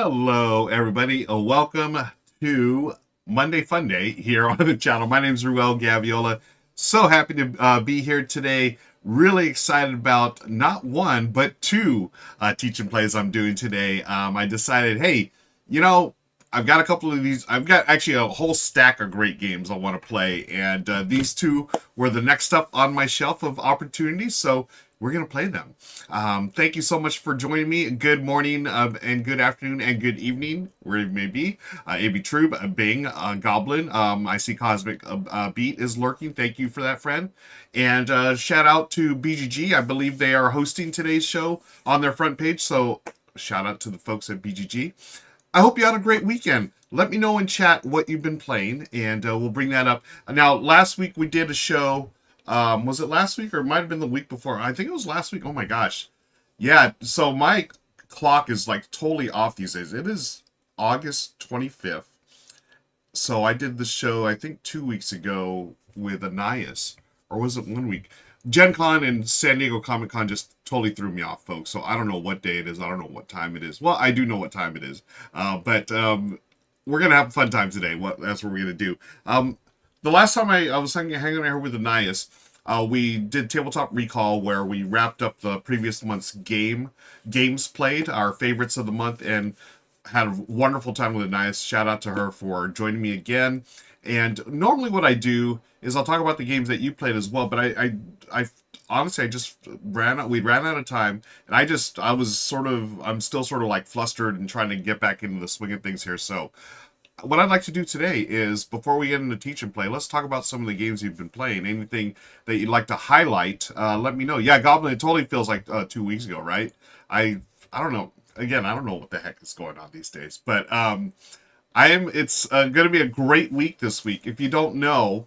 Hello, everybody. Welcome to Monday Fun Day here on the channel. My name is Ruel Gaviola. So happy to be here today. Really excited about not one, but two teach and plays I'm doing today. I decided, hey, you know, I've got a couple of these. I've got actually a whole stack of great games I want to play. And these two were the next up on my shelf of opportunities. So we're going to play them. Thank you so much for joining me. Good morning and good afternoon and good evening, where you may be. AB Trube, Bing, Goblin. I see Cosmic Beat is lurking. Thank you for that, friend. And shout out to BGG. I believe they are hosting today's show on their front page. So shout out to the folks at BGG. I hope you had a great weekend. Let me know in chat what you've been playing, and we'll bring that up. Now, last week we did a show. Was it last week or it might have been the week before? I think it was last week. Oh my gosh. Yeah, so my clock is like totally off these days. It is August 25th. So I did the show, I think 2 weeks ago with Anais. Or was it 1 week? Gen Con and San Diego Comic Con just totally threw me off, folks. So I don't know what day it is. I don't know what time it is. Well, I do know what time it is. But we're going to have a fun time today. That's what we're going to do. The last time I was hanging out here with Anais, we did Tabletop Recall, where we wrapped up the previous month's games played, our favorites of the month, and had a wonderful time with Anais. Shout out to her for joining me again. And normally what I do is I'll talk about the games that you played as well, but I honestly, I just we ran out of time, and I'm still sort of like flustered and trying to get back into the swing of things here. So what I'd like to do today is, before we get into teach and play, let's talk about some of the games you've been playing. Anything that you'd like to highlight, let me know. Yeah, Goblin, it totally feels like 2 weeks ago, right? I don't know. Again, I don't know what the heck is going on these days, but it's going to be a great week this week. If you don't know,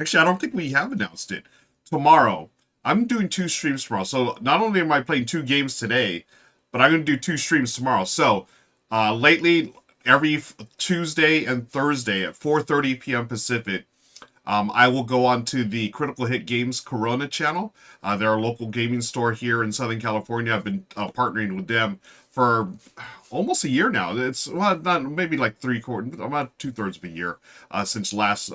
actually, I don't think we have announced it. Tomorrow, I'm doing 2 streams tomorrow. So not only am I playing 2 games today, but I'm going to do 2 streams tomorrow. So lately, every Tuesday and Thursday at 4:30 p.m. Pacific, I will go on to the Critical Hit Games Corona channel. They're a local gaming store here in Southern California. I've been partnering with them for almost a year now. It's not maybe like about 2/3 of a year since last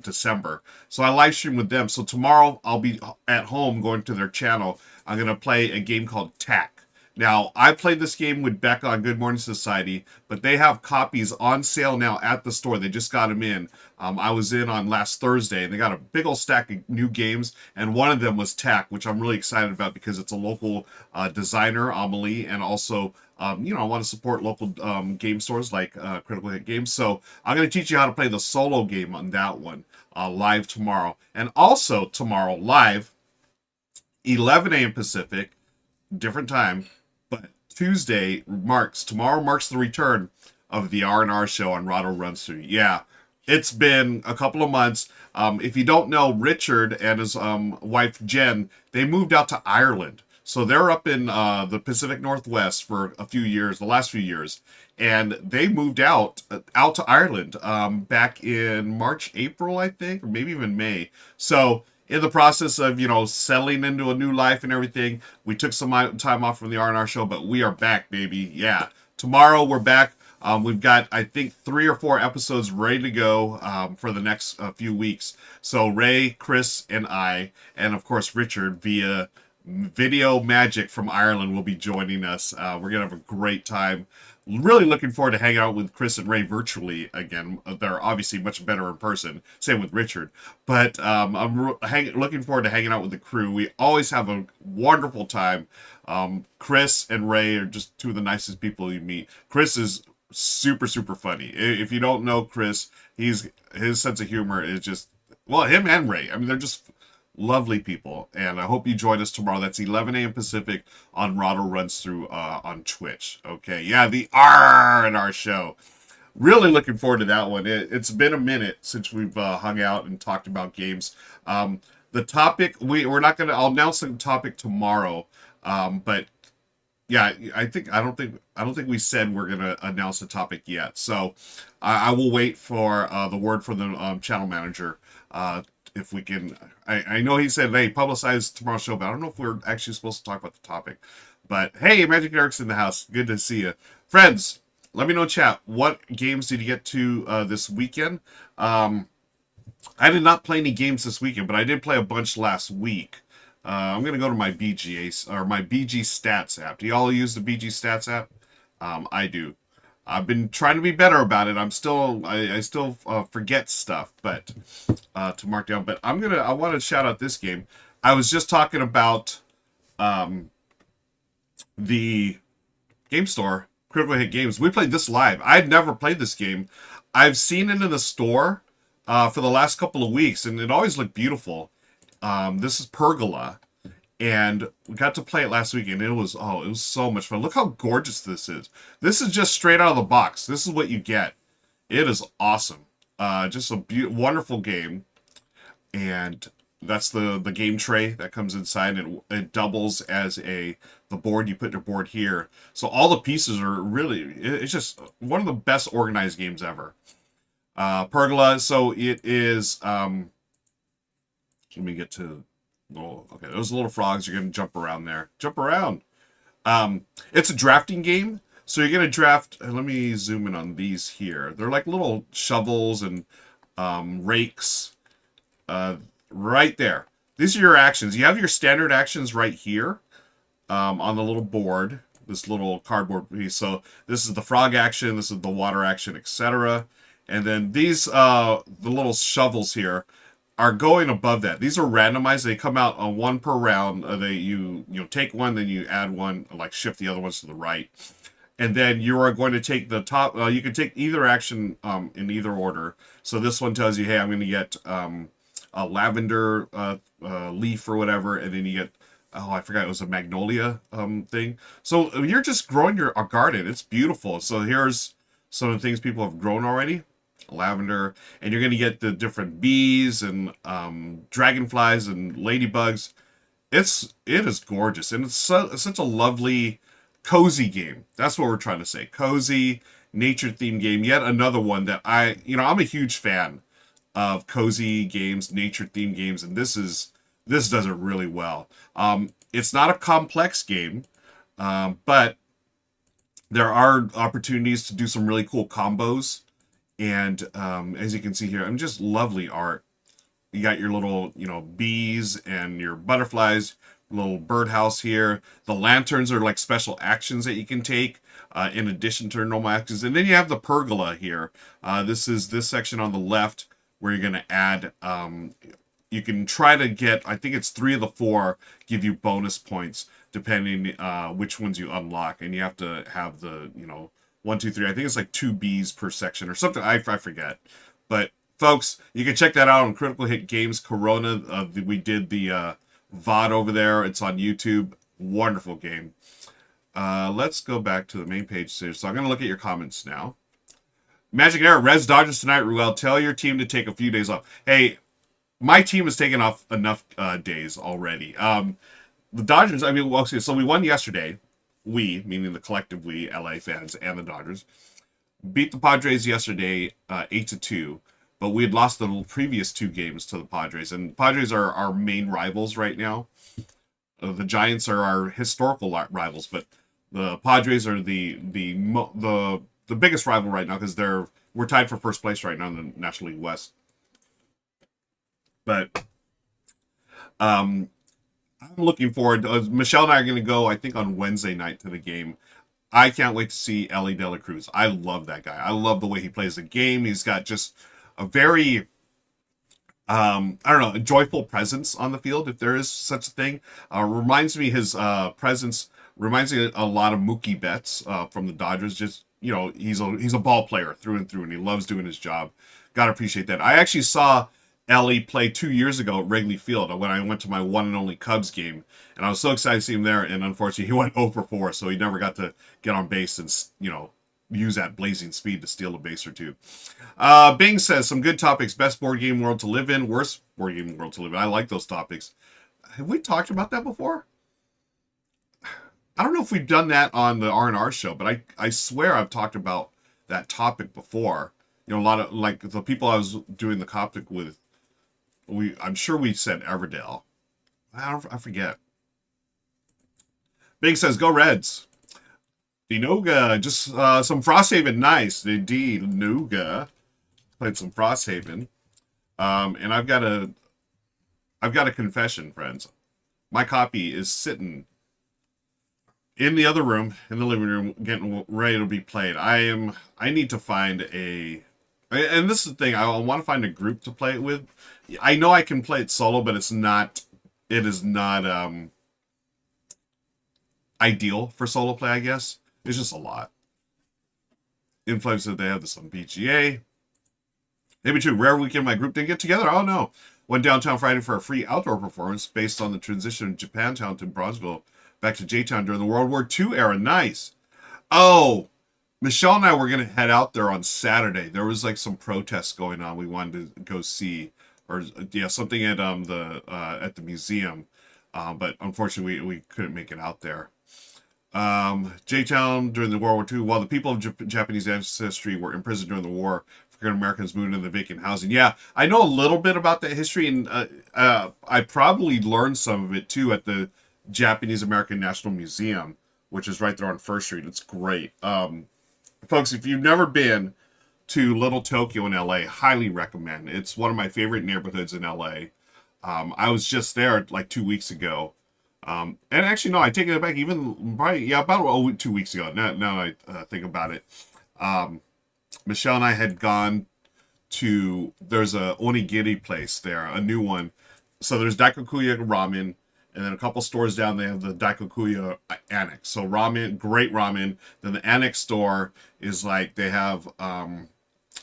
December. So I live stream with them. So tomorrow I'll be at home going to their channel. I'm gonna play a game called Tack. Now, I played this game with Becca on Good Morning Society, but they have copies on sale now at the store. They just got them in. I was in on last Thursday, and they got a big old stack of new games, and one of them was Tack, which I'm really excited about because it's a local designer, Amelie, and also, I want to support local game stores like Critical Hit Games. So I'm going to teach you how to play the solo game on that one live tomorrow. And also tomorrow, live, 11 a.m. Pacific, different time. But tomorrow marks the return of the R&R show on Rahdo Runs Through. Yeah, it's been a couple of months. If you don't know, Richard and his wife Jen, they moved out to Ireland. So they're up in the Pacific Northwest for a few years, the last few years. And they moved out to Ireland back in March, April, I think, or maybe even May. So in the process of, settling into a new life and everything, we took some time off from the R&R show, but we are back, baby. Yeah. Tomorrow we're back. We've got, I think, 3 or 4 episodes ready to go for the next few weeks. So Ray, Chris, and I, and of course Richard via Video Magic from Ireland will be joining us. We're going to have a great time. Really looking forward to hanging out with Chris and Ray virtually again. They're obviously much better in person. Same with Richard. But I'm looking forward to hanging out with the crew. We always have a wonderful time. Chris and Ray are just 2 of the nicest people you meet. Chris is super, super funny. If you don't know Chris, his sense of humor is just, well, him and Ray. I mean, they're just lovely people, and I hope you join us tomorrow. That's 11 a.m. Pacific on Rahdo Runs Through on Twitch. Okay, yeah, the R&R show. Really looking forward to that one. It's been a minute since we've hung out and talked about games. The topic we're not gonna. I'll announce the topic tomorrow. But yeah, I don't think we said we're gonna announce the topic yet. So I will wait for the word from the channel manager. If we can, I know he said, hey, publicize tomorrow's show, but I don't know if we're actually supposed to talk about the topic. But hey, Magic Eric's in the house. Good to see you. Friends, let me know in chat. What games did you get to this weekend? I did not play any games this weekend, but I did play a bunch last week. I'm going to go to my BGA or my BG Stats app. Do y'all use the BG Stats app? I do. I've been trying to be better about it. I still forget stuff, but to mark down. But I want to shout out this game. I was just talking about the game store, Critical Hit Games. We played this live. I had never played this game. I've seen it in the store for the last couple of weeks, and it always looked beautiful. This is Pergola, and we got to play it last week, and it was so much fun. Look how gorgeous this is. This is just straight out of the box. This is what you get. It is awesome. Just a wonderful game, and that's the game tray that comes inside, and it doubles as the board. You put your board here, so all the pieces are really. It's just one of the best organized games ever. Pergola. So it is. Let me get to. Oh, okay. Those little frogs. You're gonna jump around there. Jump around. It's a drafting game. So you're gonna draft. Let me zoom in on these here. They're like little shovels and rakes. Right there. These are your actions. You have your standard actions right here on the little board. This little cardboard piece. So this is the frog action. This is the water action, etc. And then these the little shovels here are going above that. These are randomized. They come out on one per round. You take one, then you add one, like shift the other ones to the right, and then you are going to take the top. You can take either action in either order. So this one tells you, hey, I'm going to get a lavender leaf or whatever, and then you get. Oh, I forgot it was a magnolia thing. So you're just growing your garden. It's beautiful. So here's some of the things people have grown already. Lavender, and you're going to get the different bees and dragonflies and ladybugs. It is gorgeous, and it's such a lovely, cozy game. That's what we're trying to say. Cozy, nature-themed game. Yet another one that I'm a huge fan of cozy games, nature-themed games, and this does it really well. It's not a complex game, but there are opportunities to do some really cool combos. And as you can see here, just lovely art. You got your little, bees and your butterflies, little birdhouse here. The lanterns are like special actions that you can take in addition to normal actions. And then you have the pergola here. This is this section on the left where you're going to add, you can try to get, I think it's 3 of the 4 give you bonus points depending which ones you unlock. And you have to have the, 1, 2, 3. I think it's like 2 Bs per section or something. I forget. But folks, you can check that out on Critical Hit Games Corona. We did the VOD over there. It's on YouTube. Wonderful game. Let's go back to the main page here. So I'm going to look at your comments now. Magic Era, Reds Dodgers tonight. Ruel, tell your team to take a few days off. Hey, my team has taken off enough days already. The Dodgers, so we won yesterday. We, meaning the collective we, LA fans and the Dodgers, beat the Padres yesterday 8-2, but we had lost the previous 2 games to the Padres, and the Padres are our main rivals right now. The Giants are our historical rivals, but the Padres are the biggest rival right now because we're tied for first place right now in the National League West. But I'm looking forward. Michelle and I are going to go, I think, on Wednesday night to the game. I can't wait to see Ellie De La Cruz. I love that guy. I love the way he plays the game. He's got just a very, a joyful presence on the field, if there is such a thing. Reminds me, his presence reminds me a lot of Mookie Betts from the Dodgers. Just, he's a ball player through and through, and he loves doing his job. Got to appreciate that. I actually saw Ellie played 2 years ago at Wrigley Field when I went to my one and only Cubs game, and I was so excited to see him there. And unfortunately, he went 0 for 4, so he never got to get on base and use that blazing speed to steal a base or two. Bing says some good topics: best board game world to live in, worst board game world to live in. I like those topics. Have we talked about that before? I don't know if we've done that on the R&R show, but I swear I've talked about that topic before. A lot of like the people I was doing the topic with. I'm sure we said Everdell. I forget. Big says, go Reds. Dinoga, just some Frosthaven. Nice. Dinoga played some Frosthaven. And I've got a confession, friends. My copy is sitting in the other room, in the living room, getting ready to be played. I need to find and this is the thing, I want to find a group to play it with. I know I can play it solo, but it is not ideal for solo play, I guess. It's just a lot. Influence that they have this on BGA. Maybe too rare weekend my group didn't get together. Oh no. Went downtown Friday for a free outdoor performance based on the transition of Japantown to Bronzeville back to J-Town during the World War II era. Nice. Oh, Michelle and I were going to head out there on Saturday. There was like some protests going on. We wanted to go see, or yeah, something at the museum. But unfortunately, we couldn't make it out there. J-Town during the World War II, while the people of Japanese ancestry were imprisoned during the war, African Americans moved into the vacant housing. Yeah, I know a little bit about that history, and I probably learned some of it too at the Japanese American National Museum, which is right there on First Street. It's great. Folks, if you've never been to Little Tokyo in LA, highly recommend. It's one of my favorite neighborhoods in LA. I was just there like 2 weeks ago. And actually, no, I take it back even probably, yeah, about 2 weeks ago. Now I think about it. Michelle and I had gone to, there's a onigiri place there, a new one. So there's Daikokuya Ramen, and then a couple stores down, they have the Daikokuya Annex. So ramen, great ramen. Then the Annex store is like, they have a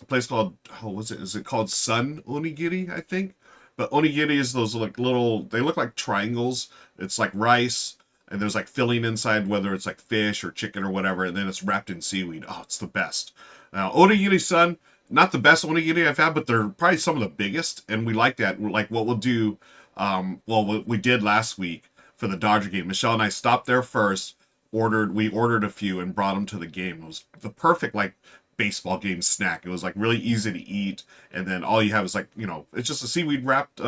place called, is it called Sun Onigiri, I think? But onigiri is those like little, they look like triangles. It's like rice, and there's like filling inside, whether it's like fish or chicken or whatever, and then it's wrapped in seaweed. Oh, it's the best. Now, onigiri Sun, not the best onigiri I've had, but they're probably some of the biggest, and we like that. Like what we'll do, what we did last week for the Dodger game. Michelle and I stopped there first, we ordered a few and brought them to the game. It was the perfect like baseball game snack. It was like really easy to eat, and then all you have is like, it's just a seaweed wrapped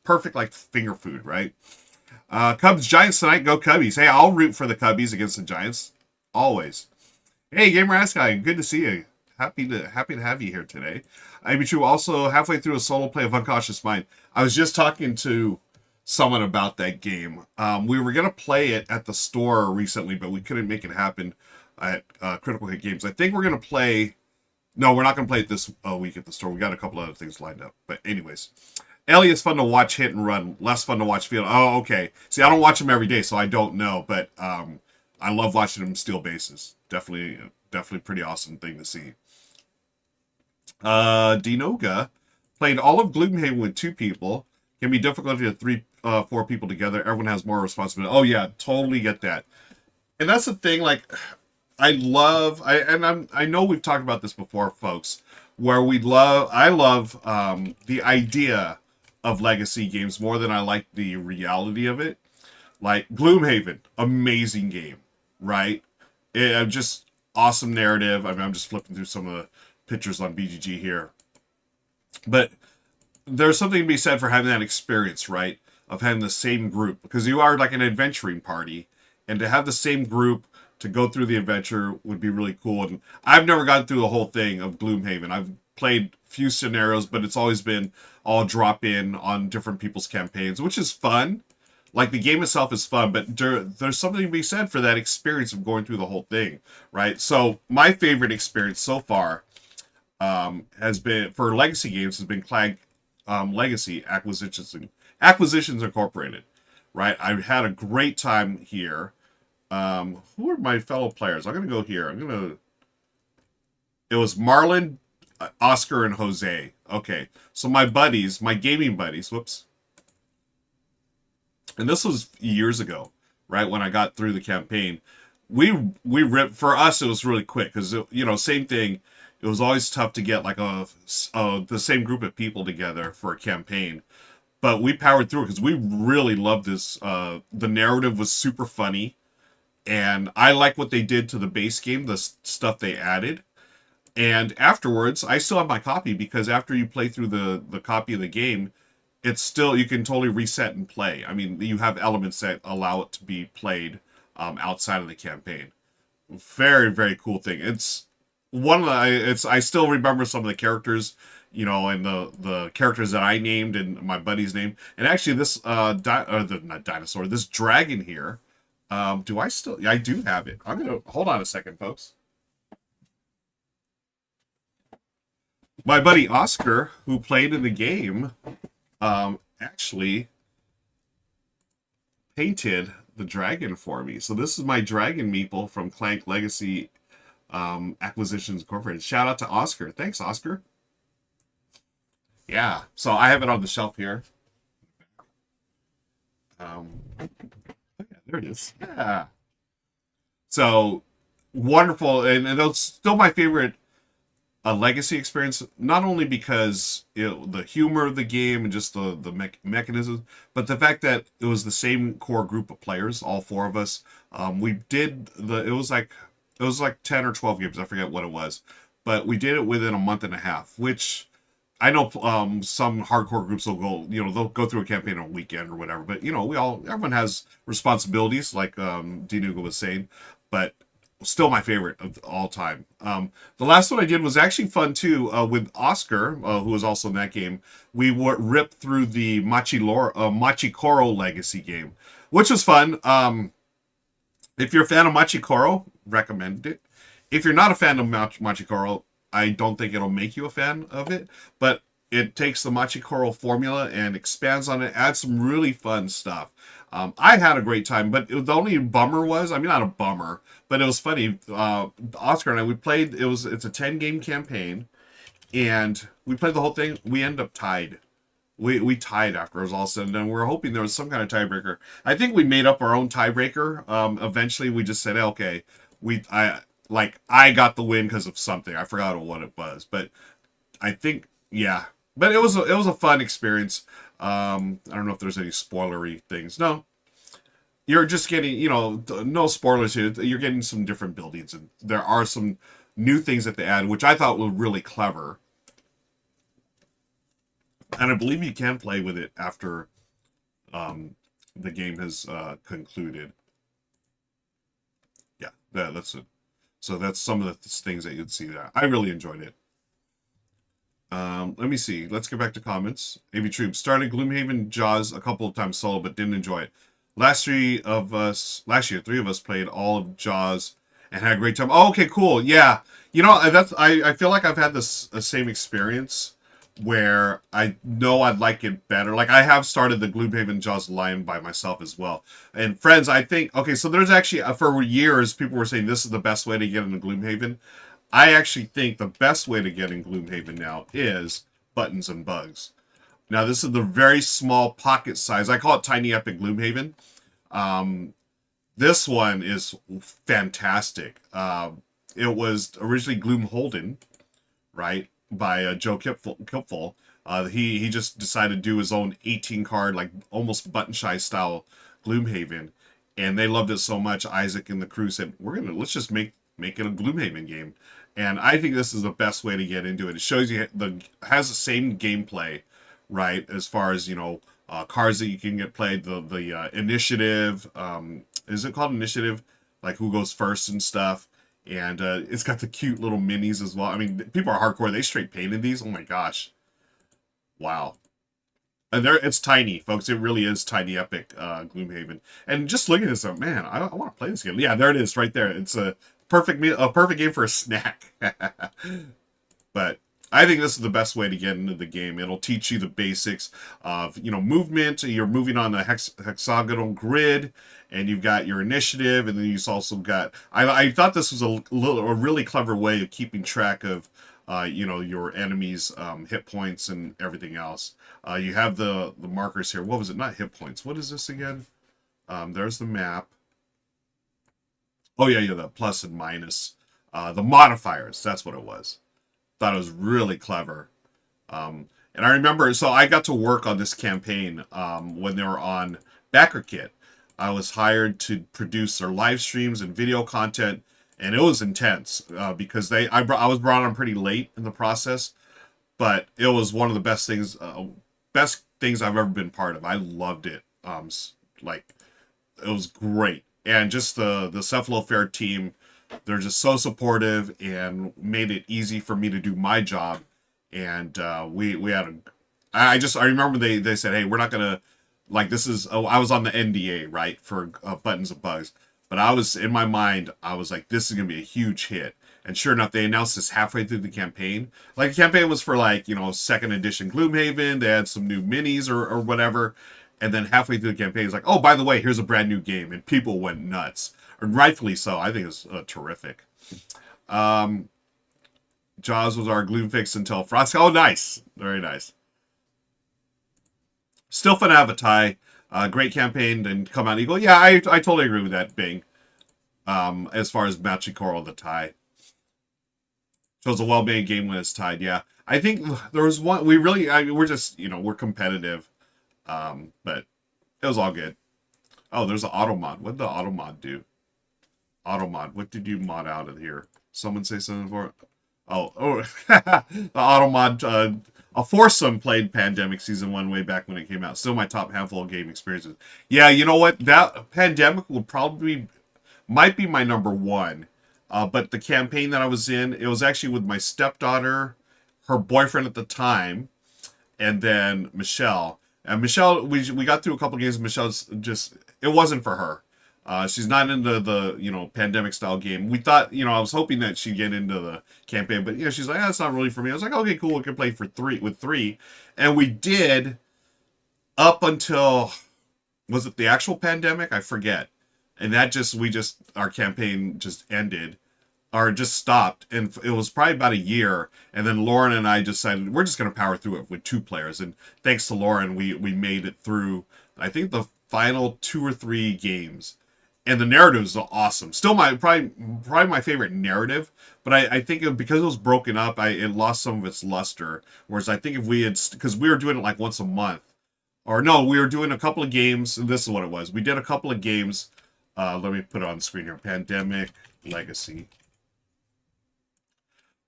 perfect like finger food, right? Cubs Giants tonight. Go Cubbies. Hey, I'll root for the Cubbies against the Giants always. Hey, Gamer Ass Guy, good to see you. Happy to have you here today. I'm true. Also, halfway through a solo play of Unconscious Mind. I was just talking to someone about that game. We were gonna play it at the store recently, but we couldn't make it happen at Critical Hit Games. I think we're gonna play. No, we're not gonna play it this week at the store. We got a couple other things lined up. But anyways, Elliot's fun to watch hit and run. Less fun to watch field. Oh, okay. See, I don't watch him every day, so I don't know. But I love watching him steal bases. Definitely pretty awesome thing to see. Dinoga played all of Gloomhaven with 2 people. Can be difficult to get 4 people together. Everyone has more responsibility. Oh yeah, totally get that. And that's the thing. Like, I know we've talked about this before, folks. Where I love the idea of legacy games more than I like the reality of it. Like Gloomhaven, amazing game, right? Just awesome narrative. I mean, I'm just flipping through some of the pictures on BGG here. But there's something to be said for having that experience, right? Of having the same group. Because you are like an adventuring party. And to have the same group to go through the adventure would be really cool. And I've never gotten through the whole thing of Gloomhaven. I've played few scenarios, but it's always been all drop in on different people's campaigns, which is fun. Like, the game itself is fun, but there's something to be said for that experience of going through the whole thing, right? So my favorite experience so far has been, for legacy games, has been Clag Legacy Acquisitions Incorporated, right? I've had a great time here. Who are my fellow players? I'm going to go here. It was Marlon, Oscar, and Jose. Okay, so my buddies, my gaming buddies, whoops. And this was years ago, right, when I got through the campaign. We ripped, for us, it was really quick, because, same thing. It was always tough to get, like, the same group of people together for a campaign. But we powered through it, because we really loved this. The narrative was super funny. And I like what they did to the base game, the stuff they added. And afterwards, I still have my copy, because after you play through the copy of the game, it's still, you can totally reset and play. I mean, you have elements that allow it to be played outside of the campaign. Very, very cool thing. It's one of the, it's, I still remember some of the characters, you know, and the characters that I named and my buddy's name. And actually this not dinosaur, this dragon here, do I still, yeah, I do have it. I'm gonna hold on a second, folks. My buddy Oscar, who played in the game, actually painted the dragon for me. So this is my dragon meeple from Clank Legacy Acquisitions Incorporated. Shout out to Oscar. Thanks, Oscar. Yeah, so I have it on the shelf here. Yeah, there it is. Yeah. So wonderful, and it's still my favorite legacy experience. Not only because the humor of the game and just the mechanisms, but the fact that it was the same core group of players, all four of us. We did it was like 10 or 12 games. I forget what it was, but we did it within a month and a half, which I know some hardcore groups will go, you know, they'll go through a campaign on a weekend or whatever. But you know, everyone has responsibilities, like Dinuga was saying. But still my favorite of all time. The last one I did was actually fun too, with Oscar, who was also in that game. We ripped through the Machikoro Legacy game, which was fun. If you're a fan of Machikoro, recommend it. If you're not a fan of Machikoro, I don't think it'll make you a fan of it, but it takes the Machikoro formula and expands on it, adds some really fun stuff. I had a great time, but the only bummer was, I mean, not a bummer, but it was funny. Oscar and I, we played, it's a 10-game campaign, and we played the whole thing. We ended up tied. We tied after it was all said and done. We were hoping there was some kind of tiebreaker. I think we made up our own tiebreaker. Eventually, we just said, okay, I got the win because of something. I forgot what it was, but I think, yeah. But it was a fun experience. I don't know if there's any spoilery things. No, you're just getting, you know, no spoilers here. You're getting some different buildings, and there are some new things that they add, which I thought were really clever. And I believe you can play with it after the game has concluded. Yeah, that's it. So that's some of the things that you'd see there. I really enjoyed it. Let me see. Let's get back to comments. AB Troop started Gloomhaven Jaws a couple of times solo, but didn't enjoy it. Last year, 3 of us played all of Jaws and had a great time. Oh, okay, cool. Yeah, you know, I feel like I've had this same experience where I know I'd like it better. Like, I have started the Gloomhaven Jaws line by myself as well. And friends, I think, okay, so there's actually, for years, people were saying this is the best way to get into Gloomhaven. I actually think the best way to get in Gloomhaven now is buttons and bugs. Now, this is the very small pocket size. I call it Tiny Epic Gloomhaven. This one is fantastic. It was originally Gloomholden, right, by Joe Kipfel. He just decided to do his own 18-card, like almost button shy style Gloomhaven, and they loved it so much. Isaac and the crew said, let's just make it a Gloomhaven game. And I think this is the best way to get into it. It shows you has the same gameplay, right? As far as, you know, cards that you can get played, the initiative. Is it called initiative? Like who goes first and stuff. And it's got the cute little minis as well. I mean, people are hardcore. They straight painted these. Oh my gosh. Wow. And it's tiny, folks. It really is Tiny Epic Gloomhaven. And just looking at this, man, I want to play this game. Yeah, there it is, right there. It's a perfect game for a snack. But I think this is the best way to get into the game. It'll teach you the basics of, you know, movement. You're moving on a hexagonal grid, and you've got your initiative, and then you've also got. I thought this was a really clever way of keeping track of, you know, your enemies' hit points and everything else. You have the markers here. What was it? Not hit points. What is this again? There's the map. Oh, yeah, the plus and minus. The modifiers, that's what it was. Thought it was really clever. And I remember, so I got to work on this campaign when they were on BackerKit. I was hired to produce their live streams and video content, and it was intense because I was brought on pretty late in the process, but it was one of the best best things I've ever been part of. I loved it. Like it was great, and just the Cephalo Fair team, they're just so supportive and made it easy for me to do my job. And we had a, I remember they said, hey, we're not gonna like this is I was on the NDA right for Buttons of Bugs, but I was in my mind I was like this is gonna be a huge hit. And sure enough, they announced this halfway through the campaign. Like the campaign was for like, second edition Gloomhaven. They had some new minis or whatever. And then halfway through the campaign, it's like, oh, by the way, here's a brand new game. And people went nuts. And rightfully so. I think it was terrific. Jaws was our Gloom fix until Frost. Oh, nice. Very nice. Still fun to have a tie. Great campaign and come out equal. Yeah, I totally agree with that, Bing. As far as Machikoro, the tie. Shows a well-made game when it's tied, yeah. I think there was one, we're just, we're competitive. But it was all good. Oh, there's an auto mod. What did the auto mod do? Auto mod. What did you mod out of here? Someone say something for it? Oh, the auto mod, a foursome played Pandemic Season 1 way back when it came out. Still my top handful of game experiences. Yeah, you know what? That Pandemic will probably, might be my number one. But the campaign that I was in, it was actually with my stepdaughter, her boyfriend at the time, and then Michelle. And Michelle, we got through a couple games. Michelle's just, it wasn't for her. She's not into the, pandemic style game. We thought, I was hoping that she'd get into the campaign, but she's like, that's not really for me. I was like, okay, cool. We can play with three. And we did up until, was it the actual pandemic? I forget. And that our campaign just ended or just stopped. And it was probably about a year. And then Lauren and I decided we're just going to power through it with two players. And thanks to Lauren, we made it through, I think, the final 2 or 3 games. And the narratives are awesome. Still probably my favorite narrative. But I think because it was broken up, it lost some of its luster. Whereas I think if we had, because we were doing it like once a month. Or no, we were doing a couple of games. And this is what it was. We did a couple of games. Let me put it on the screen here. Pandemic Legacy.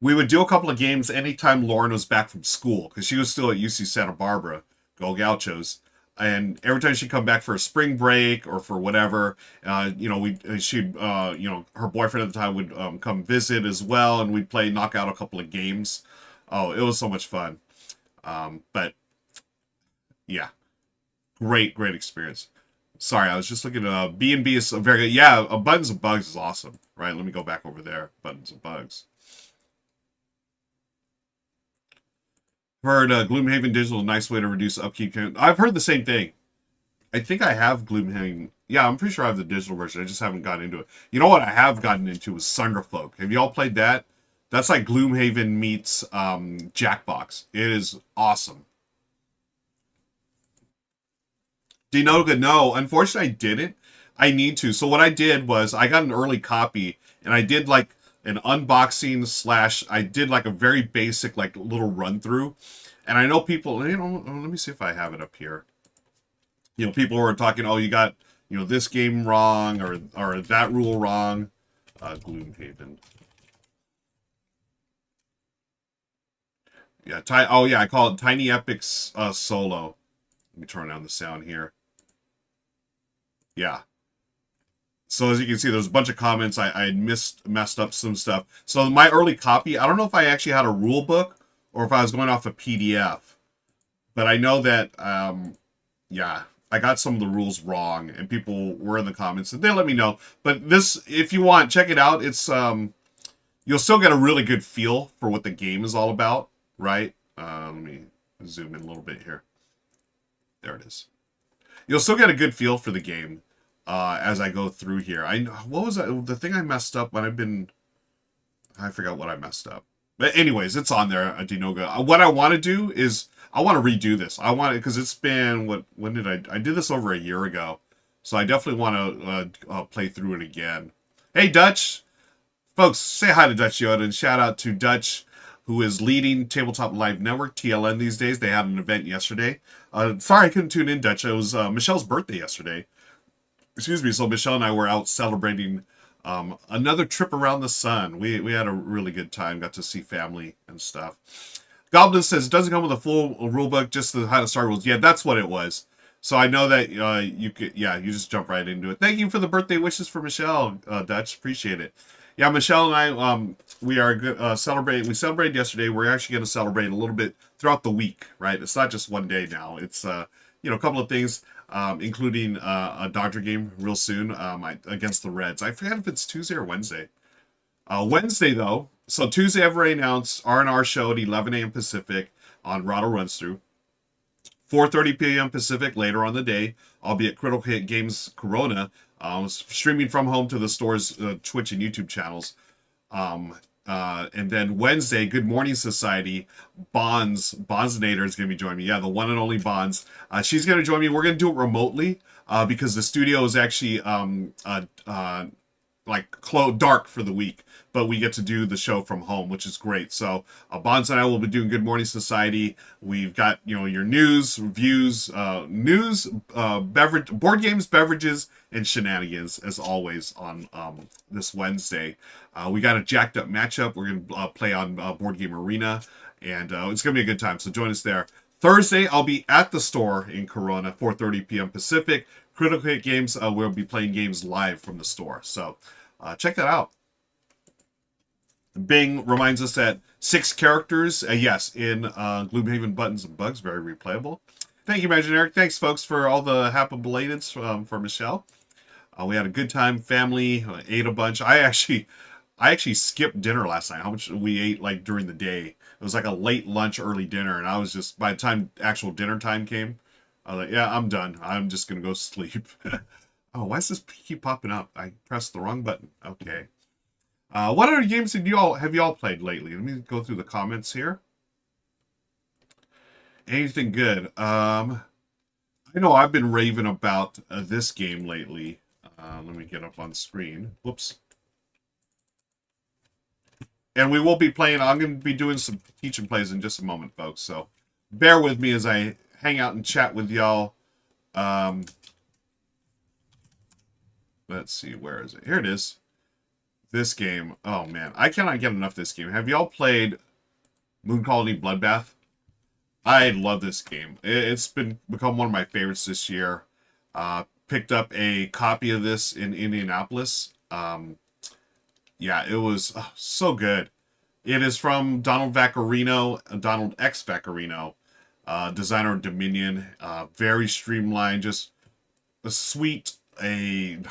We would do a couple of games anytime Lauren was back from school, because she was still at UC Santa Barbara, Go Gauchos. And every time she'd come back for a spring break or for whatever, her boyfriend at the time would come visit as well, and we'd knock out a couple of games. Oh, it was so much fun. But yeah, great experience. Sorry, I was just looking at B&B is very good. Yeah, Buttons of Bugs is awesome. Right, let me go back over there. Buttons of Bugs. Heard Gloomhaven Digital is a nice way to reduce upkeep. I've heard the same thing. I think I have Gloomhaven. Yeah, I'm pretty sure I have the digital version. I just haven't gotten into it. You know what I have gotten into is Sunderfolk. Have y'all played that? That's like Gloomhaven meets Jackbox. It is awesome. Dinoga, no. Unfortunately, I didn't. I need to. So what I did was I got an early copy, and I did like an unboxing / I did like a very basic like little run through. And I know people, let me see if I have it up here. People were talking, oh, you got, this game wrong or that rule wrong. Gloomhaven. Yeah, I call it Tiny Epics Solo. Let me turn down the sound here. Yeah. So as you can see, there's a bunch of comments. I had messed up some stuff. So my early copy, I don't know if I actually had a rule book or if I was going off a PDF. But I know that, I got some of the rules wrong, and people were in the comments, and they let me know. But this, if you want, check it out. It's you'll still get a really good feel for what the game is all about, right? Let me zoom in a little bit here. There it is. You'll still get a good feel for the game. As I go through here. What was that? The thing I messed up when I forgot what I messed up. But anyways, it's on there, Dinoga. What I want to do is, I want to redo this. I want it, because it's been, when did I did this over a year ago. So I definitely want to play through it again. Hey, Dutch. Folks, say hi to Dutch Yoda, and shout out to Dutch, who is leading Tabletop Live Network, TLN, these days. They had an event yesterday. Sorry I couldn't tune in, Dutch. It was Michelle's birthday yesterday. Excuse me, so Michelle and I were out celebrating another trip around the sun. We had a really good time, got to see family and stuff. Goblin says it doesn't come with a full rule book, just the how to start rules. Yeah, that's what it was. So I know that you could, yeah, you just jump right into it. Thank you for the birthday wishes for Michelle, Dutch. Appreciate it. Yeah, Michelle and I, we are celebrating. We celebrated yesterday. We're actually going to celebrate a little bit throughout the week, right? It's not just one day now. It's a couple of things, including a Dodger game real soon against the Reds. I forget if it's Tuesday or Wednesday. Wednesday though. So Tuesday I've already announced R&R show at 11 a.m. Pacific on Rahdo Runs Through. 4:30 p.m. Pacific later on the day, I'll be at Critical Hit Games Corona, streaming from home to the store's Twitch and YouTube channels. And then Wednesday, Good Morning Society, Bondsnator is going to be joining me. Yeah, the one and only Bonds. She's going to join me. We're going to do it remotely because the studio is actually dark for the week, but we get to do the show from home, which is great. So Bonds and I will be doing Good Morning Society. We've got your news, reviews, beverage, board games, beverages, and shenanigans as always on this Wednesday. We got a jacked up matchup. We're gonna play on Board Game Arena, and it's gonna be a good time. So join us there. Thursday, I'll be at the store in Corona, 4:30 p.m. Pacific. Critical Hit Games, we'll be playing games live from the store. So check that out. Bing reminds us that 6 characters, yes, in Gloomhaven Buttons and Bugs, very replayable. Thank you, Imaginary. Thanks, folks, for all the happy belateds for Michelle. We had a good time, family, ate a bunch. I actually skipped dinner last night. How much we ate like during the day? It was like a late lunch, early dinner, and I was just, by the time actual dinner time came, I was like, yeah, I'm done. I'm just gonna go sleep. Oh, why does this keep popping up? I pressed the wrong button. Okay. What other games have y'all played lately? Let me go through the comments here. Anything good? I know I've been raving about this game lately. Let me get up on screen. Whoops. And we will be playing. I'm going to be doing some teach and plays in just a moment, folks. So bear with me as I hang out and chat with y'all. Let's see. Where is it? Here it is. This game. Oh, man. I cannot get enough of this game. Have y'all played Moon Colony Bloodbath? I love this game. It's become one of my favorites this year. Picked up a copy of this in Indianapolis. Yeah, it was so good. It is from Donald X. Vaccarino, designer of Dominion. Very streamlined, just a sweet meaning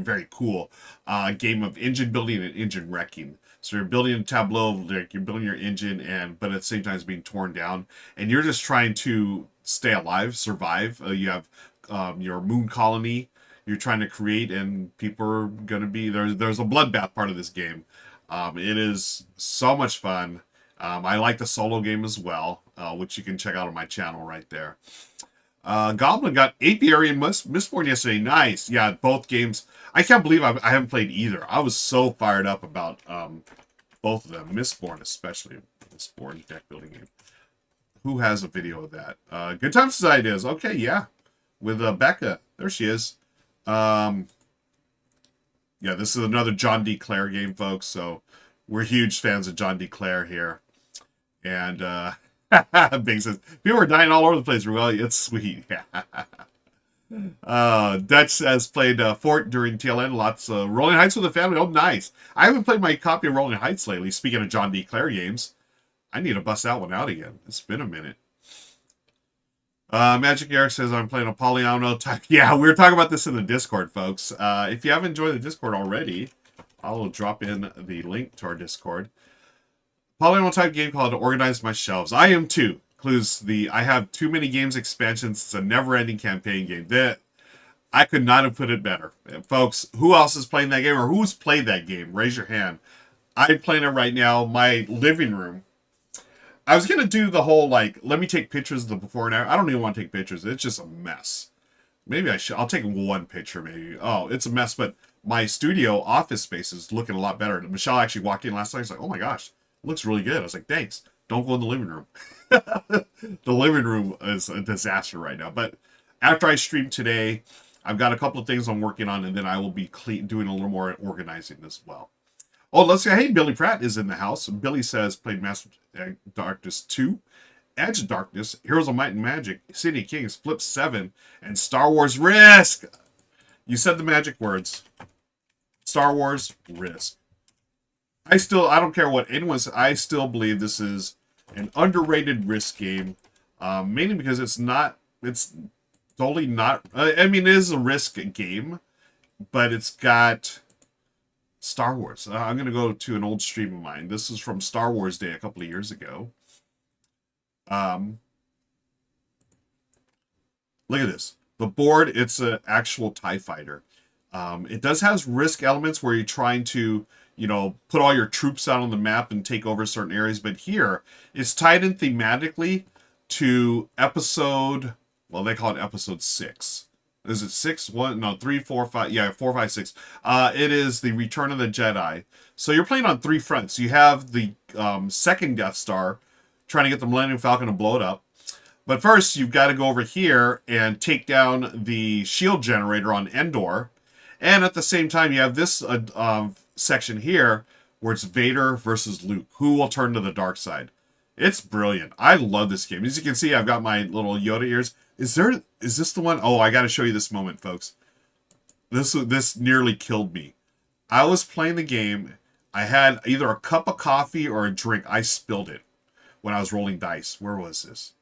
very cool. Game of engine building and engine wrecking. So you're building a tableau, like you're building your engine, but at the same time it's being torn down, and you're just trying to stay alive, survive. You have your moon colony you're trying to create, and people are gonna be there's a bloodbath part of this game. It is so much fun. I like the solo game as well, which you can check out on my channel right there. Goblin got Apiary and Mistborn yesterday. Nice. Yeah, both games. I can't believe I haven't played either. I was so fired up about both of them. Mistborn especially. Mistborn deck building game. Who has a video of that? Good Time Society does. Okay, yeah. With Becca. There she is. Yeah, this is another John D. Clare game, folks. So we're huge fans of John D. Clare here. And Bing says, people are dying all over the place. Well, it's sweet. Dutch has played Fort during TLN. Lots of Rolling Heights with the family. Oh, nice. I haven't played my copy of Rolling Heights lately. Speaking of John D. Clare games, I need to bust that one out again. It's been a minute. Magic Eric says, I'm playing a Polyomino type. Yeah, we were talking about this in the Discord, folks. If you haven't enjoyed the Discord already, I'll drop in the link to our Discord. Polyomino type game called Organize My Shelves. I am too. Includes I have too many games expansions. It's a never-ending campaign game. I could not have put it better. Folks, who else is playing that game, or who's played that game? Raise your hand. I'm playing it right now. My living room. I was going to do the whole, let me take pictures of the before and after. I don't even want to take pictures. It's just a mess. Maybe I should. I'll take one picture, maybe. Oh, it's a mess, but my studio office space is looking a lot better. Michelle actually walked in last night. She's like, oh my gosh, it looks really good. I was like, thanks. Don't go in the living room. The living room is a disaster right now. But after I stream today, I've got a couple of things I'm working on, and then I will be doing a little more organizing as well. Oh, let's see. Hey, Billy Pratt is in the house. Billy says played Master Darkness 2, Edge of Darkness, Heroes of Might and Magic, City of Kings, Flip 7, and Star Wars Risk. You said the magic words. Star Wars Risk. I don't care what anyone says, I still believe this is an underrated Risk game. Mainly because it's totally not, I mean, it is a Risk game, but it's got Star Wars. I'm going to go to an old stream of mine. This is from Star Wars Day a couple of years ago. Look at this. The board, it's an actual TIE fighter. It does have Risk elements where you're trying to, put all your troops out on the map and take over certain areas. But here, it's tied in thematically to episode, well, they call it episode 6. Is it 6? 1? No, 3, 4, 5. Yeah, 4, 5, 6. It is the Return of the Jedi. So you're playing on 3 fronts. You have the second Death Star, trying to get the Millennium Falcon to blow it up. But first, you've got to go over here and take down the shield generator on Endor. And at the same time, you have this section here where it's Vader versus Luke. Who will turn to the dark side? It's brilliant. I love this game. As you can see, I've got my little Yoda ears. Is this the one? Oh, I got to show you this moment, folks. This nearly killed me. I was playing the game. I had either a cup of coffee or a drink. I spilled it when I was rolling dice. Where was this?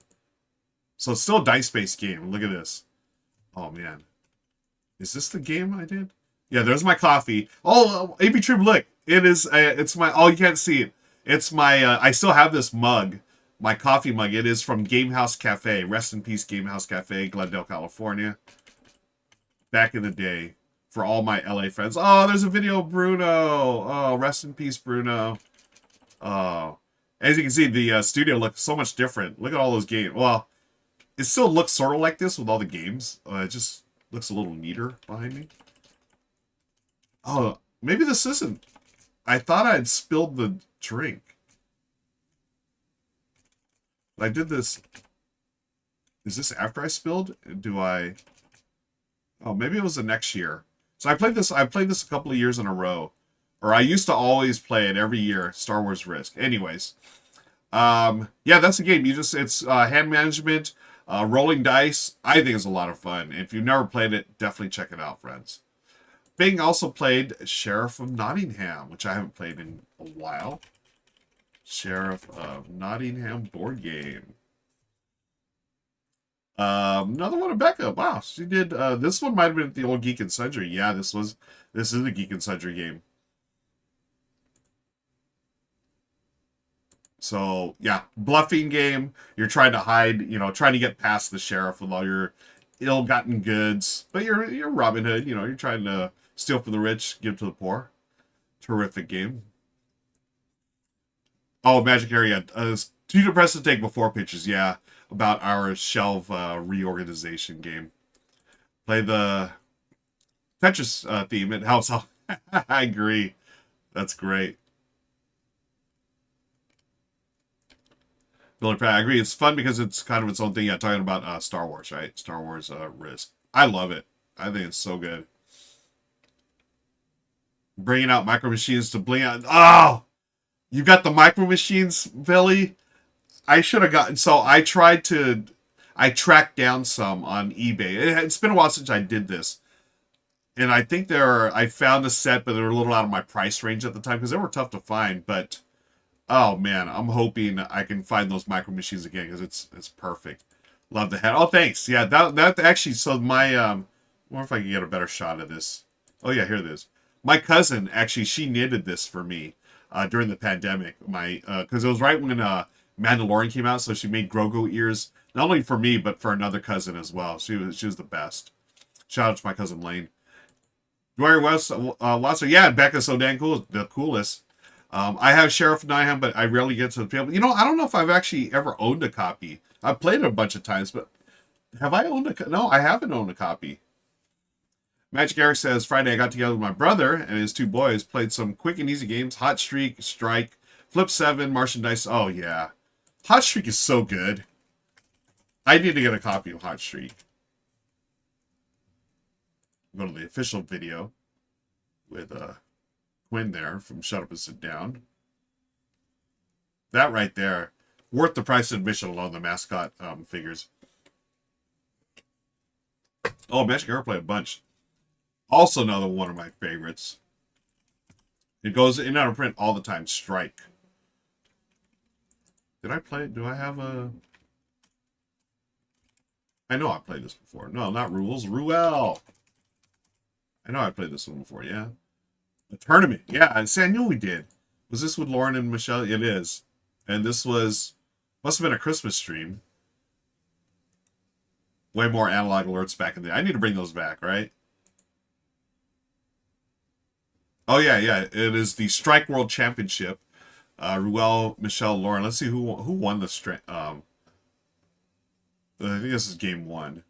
So it's still a dice-based game. Look at this. Oh, man. Is this the game I did? Yeah, there's my coffee. Oh, AP Troop, look. It is, it's my, oh, you can't see it. It's my, I still have this mug. My coffee mug. It is from Gamehouse Cafe. Rest in peace, Gamehouse Cafe, Glendale, California. Back in the day. For all my LA friends. Oh, there's a video of Bruno. Oh, rest in peace, Bruno. Oh. As you can see, the studio looks so much different. Look at all those games. Well, it still looks sort of like this with all the games. It just looks a little neater behind me. Oh, maybe this isn't. I thought I had spilled the drink. I did this. Is this after I spilled? Do I? Oh, maybe it was the next year. So I played this a couple of years in a row. Or I used to always play it every year, Star Wars Risk. Anyways. Yeah, that's a game. It's hand management, rolling dice. I think it's a lot of fun. If you've never played it, definitely check it out, friends. Bing also played Sheriff of Nottingham, which I haven't played in a while. Sheriff of Nottingham board game. Another one of Becca. Wow, she did. This one might have been at the old Geek and Sundry. Yeah, this is a Geek and Sundry game. So yeah, bluffing game. You're trying to hide, trying to get past the sheriff with all your ill-gotten goods. But you're Robin Hood. You're trying to steal from the rich, give to the poor. Terrific game. Oh, Magic Area. Too depressed to take before pictures. Yeah, about our shelf reorganization game. Play the Tetris theme. It helps. I agree. That's great. Billy Pratt, I agree. It's fun because it's kind of its own thing. Yeah, talking about Star Wars, right? Star Wars Risk. I love it. I think it's so good. Bringing out micro machines to bling out. Oh! You got the micro machines, Billy? I should have gotten... So I tracked down some on eBay. It's been a while since I did this. And I think I found a set, but they were a little out of my price range at the time because they were tough to find. But, oh man, I'm hoping I can find those micro machines again because it's perfect. Love the head. Oh, thanks. Yeah, that actually, so my, I wonder if I can get a better shot of this. Oh yeah, here it is. My cousin, actually, she knitted this for me during the pandemic. Because it was right when Mandalorian came out, so she made Grogu ears, not only for me, but for another cousin as well. She was the best. Shout out to my cousin Lane. Dwyer West, Watson, yeah, Becca's so dang cool, the coolest. I have Sheriff of Nottingham, but I rarely get to the table. I don't know if I've actually ever owned a copy. I've played it a bunch of times, but have I owned a No, I haven't owned a copy. Magic Eric says, Friday I got together with my brother and his 2 boys, played some quick and easy games, Hot Streak, Strike, Flip 7, Martian Dice. Oh, yeah. Hot Streak is so good. I need to get a copy of Hot Streak. Go to the official video with Quinn there from Shut Up and Sit Down. That right there, worth the price of admission alone, the mascot figures. Oh, Magic Arrow play a bunch. Also another one of my favorites. It goes in and out of print all the time. Strike. Did I play it? Do I have a... I know I played this before. No, not Rules. Ruel. I know I played this one before, yeah. A tournament. Yeah, I knew we did. Was this with Lauren and Michelle? It is. And this was... Must have been a Christmas stream. Way more analog alerts back in the day. I need to bring those back, right? Oh, yeah. It is the Strike World Championship. Ruel, Michelle, Lauren. Let's see who won the strike. I think this is game 1.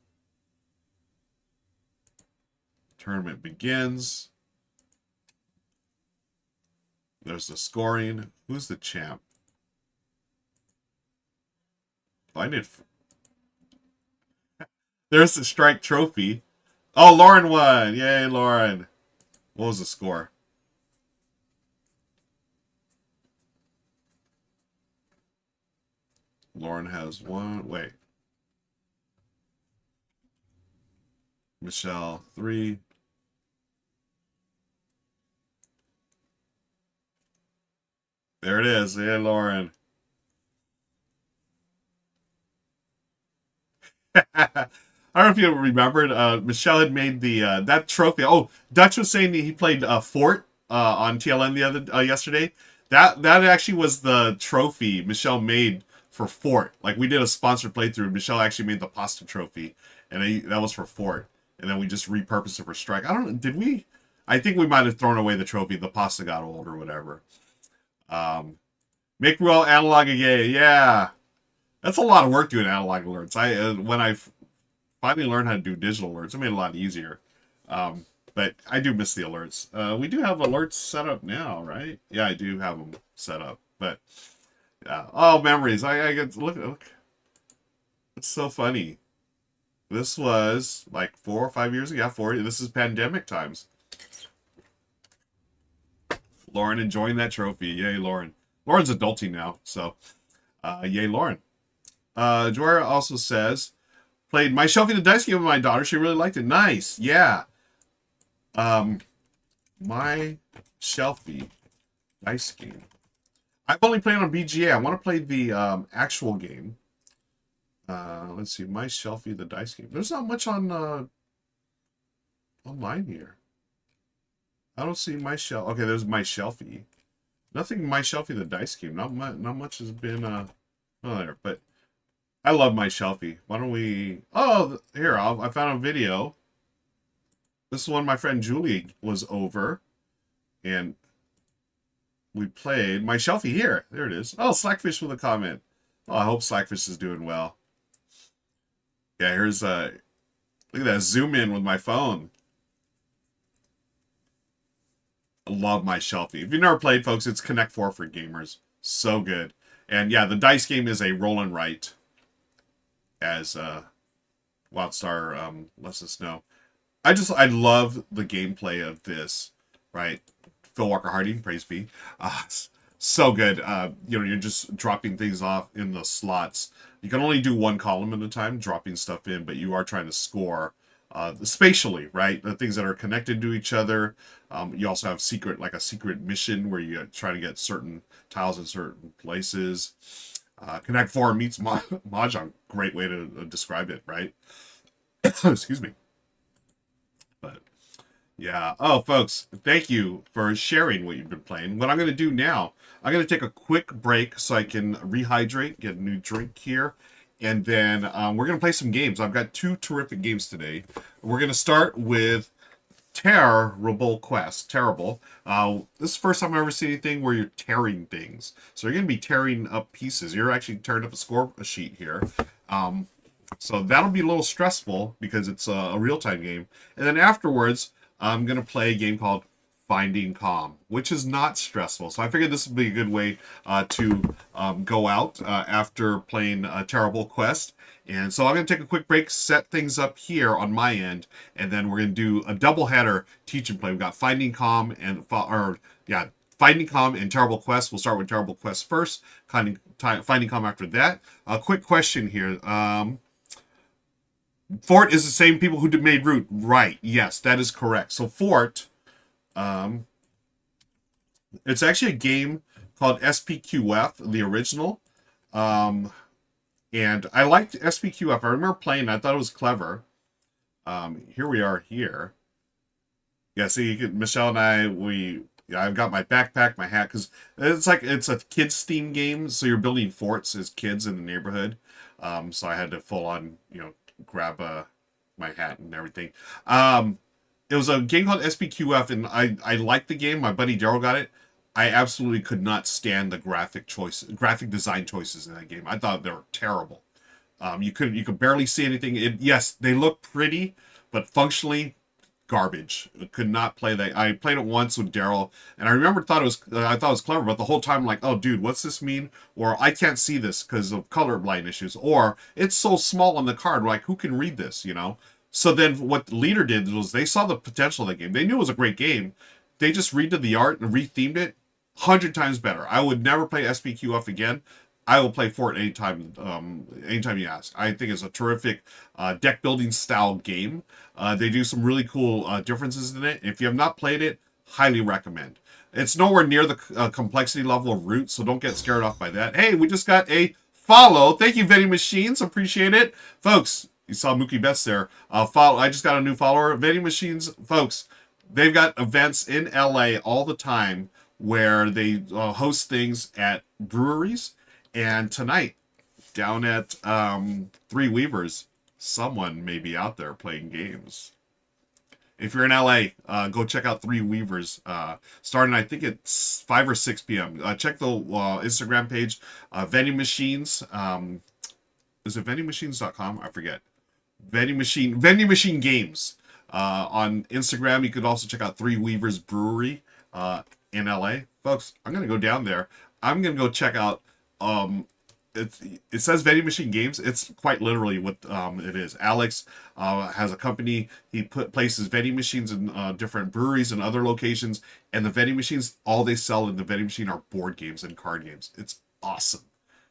Tournament begins. There's the scoring. Who's the champ? Oh, I need... There's the strike trophy. Oh, Lauren won. Yay, Lauren. What was the score? Lauren has 1. Wait. Michelle, 3. There it is. Yeah, Lauren. I don't know if you remembered. Michelle had made the that trophy. Oh, Dutch was saying he played Fort on TLN the other yesterday. That actually was the trophy Michelle made for Fort. Like, we did a sponsored playthrough. Michelle actually made the pasta trophy, and that was for Fort. And then we just repurposed it for Strike. I don't know. Did we? I think we might have thrown away the trophy. The pasta got old or whatever. Make Ruel analog again. Yeah. That's a lot of work doing analog alerts. When I finally learned how to do digital alerts, it made it a lot easier. But I do miss the alerts. We do have alerts set up now, right? Yeah, I do have them set up. But oh, memories! I get look. It's so funny. This was like 4 or 5 years ago. Yeah, 4. This is pandemic times. Lauren enjoying that trophy. Yay, Lauren. Lauren's adulting now, so yay, Lauren. Joara also says, played my Shelfie the Dice game with my daughter. She really liked it. Nice. Yeah. My Shelfie Dice game. I've only played on BGA. I want to play the actual game. Let's see. My Shelfie the Dice game. There's not much on online here. I don't see my shelf. Okay, there's my Shelfie. Nothing my Shelfie the Dice game. Not much has been there, but I love my Shelfie. Why don't we... Oh, here, I found a video. This is when my friend Julie was over, and we played my Shelfie here. There it is. Oh, Slackfish with a comment. Oh, I hope Slackfish is doing well. Yeah, here's look at that zoom in with my phone. I love my Shelfie. If you've never played, folks, it's Connect 4 for gamers. So good. And yeah, the dice game is a roll and write, as Wildstar lets us know. I love the gameplay of this, right? Phil Walker Harding, praise be. So good. You're just dropping things off in the slots. You can only do 1 column at a time, dropping stuff in, but you are trying to score spatially, right? The things that are connected to each other. You also have a secret mission where you try to get certain tiles in certain places. Connect 4 meets Mahjong. Great way to describe it, right? Excuse me. But yeah. Oh, folks, thank you for sharing what you've been playing. What I'm going to do now, I'm going to take a quick break so I can rehydrate, get a new drink here. And then we're going to play some games. I've got 2 terrific games today. We're going to start with Tearable Quest. Tearable. This is the first time I've ever seen anything where you're tearing things. So you're going to be tearing up pieces. You're actually tearing up a score sheet here. So that'll be a little stressful because it's a real-time game. And then afterwards, I'm going to play a game called Finding Calm, which is not stressful. So I figured this would be a good way to go out after playing Terrible Quest. And so I'm going to take a quick break, set things up here on my end, and then we're going to do a doubleheader teach and play. We've got Finding Calm and Finding Calm and Terrible Quest. We'll start with Terrible Quest first, Finding Calm after that. A quick question here. Fort is the same people who made Root, right? Yes, that is correct. So Fort, it's actually a game called SPQF, the original. And I liked SPQF. I remember playing. I thought it was clever. Here we are here. Yeah, see, Michelle and I've got my backpack, my hat, because it's a kids theme game. So you're building forts as kids in the neighborhood. So I had to full on, grab my hat and everything. It was a game called SPQF, and I liked the game. My buddy Daryl got it. I absolutely could not stand the graphic design choices in that game. I thought they were terrible. You could barely see anything. Yes, they look pretty, but functionally garbage. I could not play that. I played it once with Daryl, and I remember I thought it was clever, but the whole time I'm like, oh dude, what's this mean? Or I can't see this because of colorblind issues. Or it's so small on the card. Like, who can read this? So then what the leader did was they saw the potential of the game. They knew it was a great game. They just redid the art and rethemed it 100 times better. I would never play SPQF again. I will play Fort anytime you ask. I think it's a terrific deck building style game. They do some really cool differences in it. If you have not played it, highly recommend. It's nowhere near the complexity level of Root, so don't get scared off by that. Hey, we just got a follow. Thank you, Vending Machines. Appreciate it. Folks, you saw Mookie Betts there. I just got a new follower. Vending Machines, folks, they've got events in LA all the time where they host things at breweries. And tonight, down at Three Weavers, someone may be out there playing games. If you're in LA, go check out Three Weavers. Starting, I think it's 5 or 6 p.m. Check the Instagram page, Vending Machines. Is it vendingmachines.com? I forget. Vending Machine Games. On Instagram, you could also check out Three Weavers Brewery in LA. Folks, I'm going to go down there. I'm going to go check out it says Vending Machine Games. It's quite literally what it is. Alex has a company. He places vending machines in different breweries and other locations. And the vending machines, all they sell in the vending machine are board games and card games. It's awesome.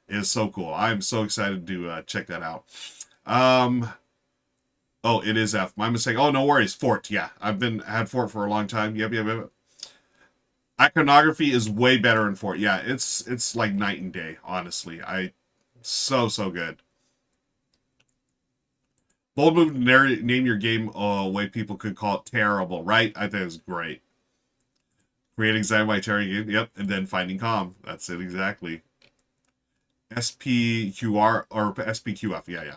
It is so cool. I'm so excited to check that out. Oh, it is F. My mistake. Oh, no worries. Fort. Yeah, I've had Fort for a long time. Yep. Iconography is way better in Fort. Yeah, it's like night and day, honestly. So good. Bold move to name your game way people could call it Tearable, right? I think it's great. Create anxiety by tearing game, yep, and then Finding Calm. That's it exactly. SPQR or SPQF, yeah.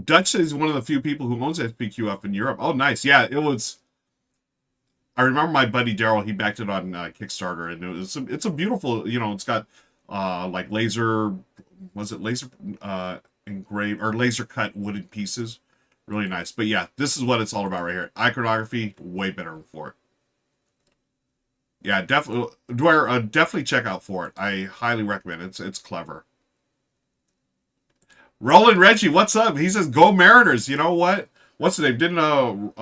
Dutch is one of the few people who owns SPQF in Europe. Oh, nice. Yeah, it was. I remember my buddy Daryl, he backed it on Kickstarter, and it's a beautiful, it's got like laser engraved or laser cut wooden pieces. Really nice. But yeah, this is what it's all about right here. Iconography, way better than Fort. Yeah, definitely check out Fort. I highly recommend it. It's clever. Roland Reggie, what's up? He says, go Mariners. You know what? What's the name? Didn't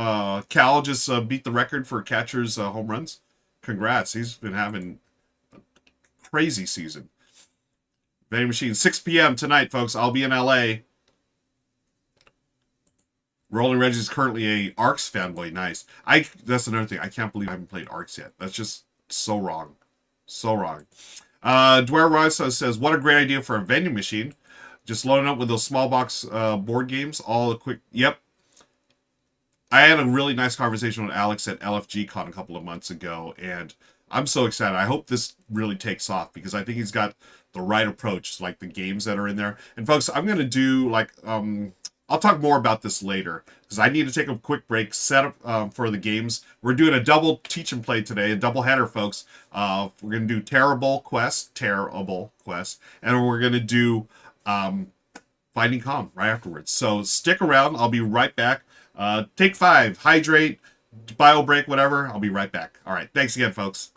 Cal just beat the record for catchers home runs? Congrats. He's been having a crazy season. Vending Machine, 6 p.m. tonight, folks. I'll be in LA. Roland Reggie's currently a Arcs fanboy. Nice. That's another thing. I can't believe I haven't played Arcs yet. That's just so wrong. So wrong. Dwyer Rice says, what a great idea for a vending machine. Just loading up with those small box board games. All a quick. Yep. I had a really nice conversation with Alex at LFG Con a couple of months ago, and I'm so excited. I hope this really takes off because I think he's got the right approach, like the games that are in there. And folks, I'm going to do I'll talk more about this later because I need to take a quick break, set up for the games. We're doing a double teach and play today, a double header, folks. We're going to do Tearable Quest, and we're going to do Finding Calm right afterwards. So stick around. I'll be right back. Take 5, hydrate, bio break, whatever. I'll be right back. All right. Thanks again, folks.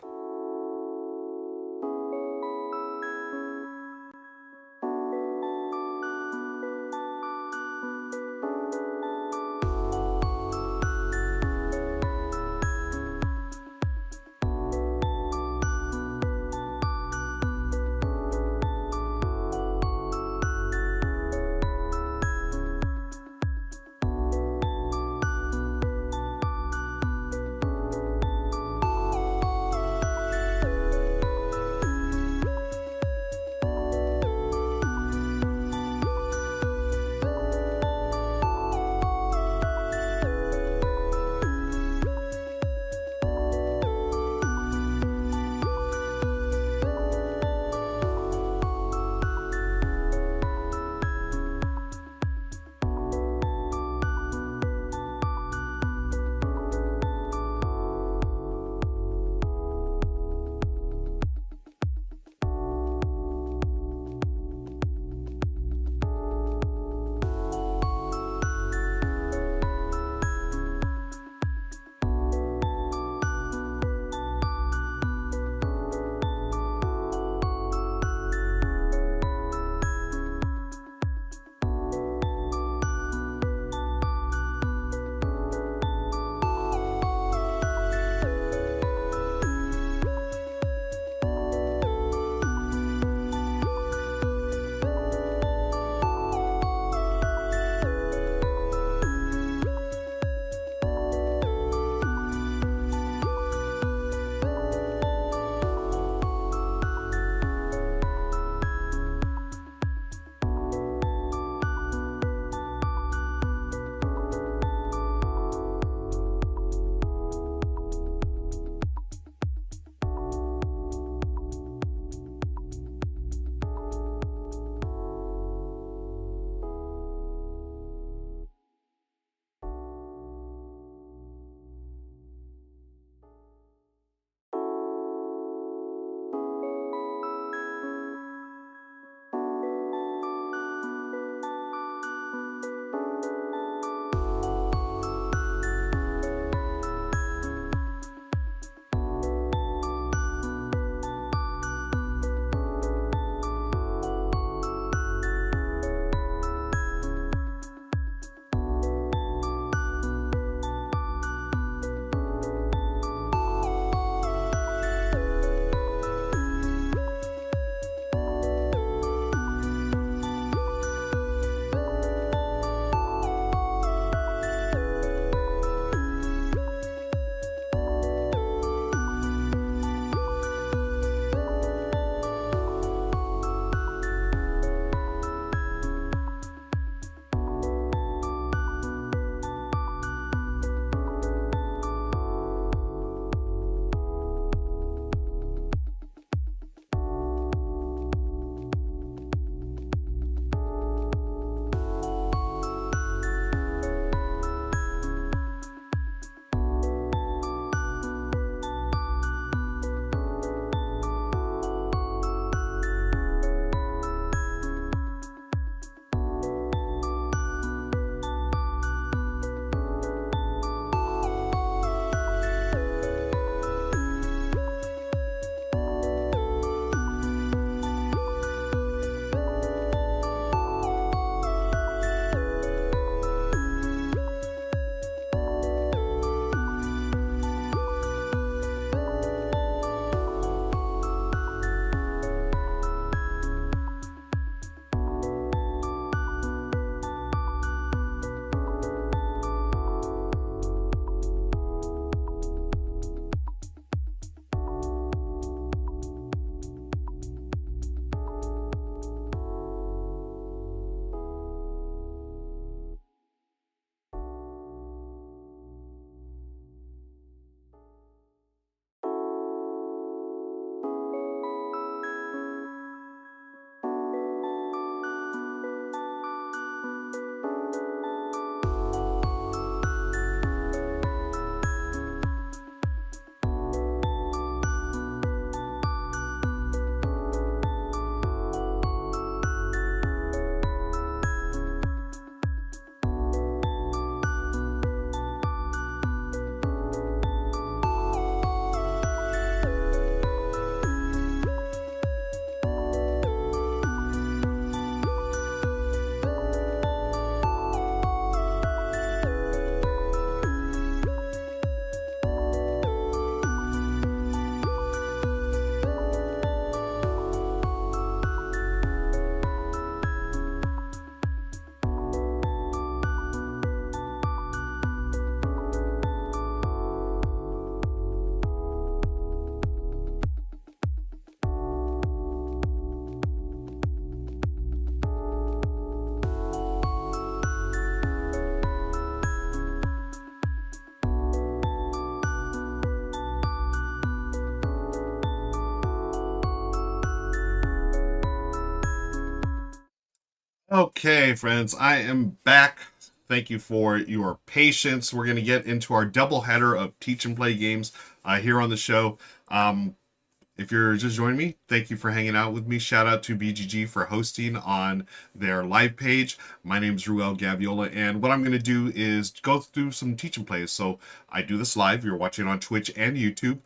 Okay, friends, I am back. Thank you for your patience. We're going to get into our doubleheader of teach and play games here on the show. If you're just joining me, thank you for hanging out with me. Shout out to BGG for hosting on their live page. My name is Ruel Gaviola, and what I'm going to do is go through some teach and plays. So I do this live. You're watching on Twitch and YouTube,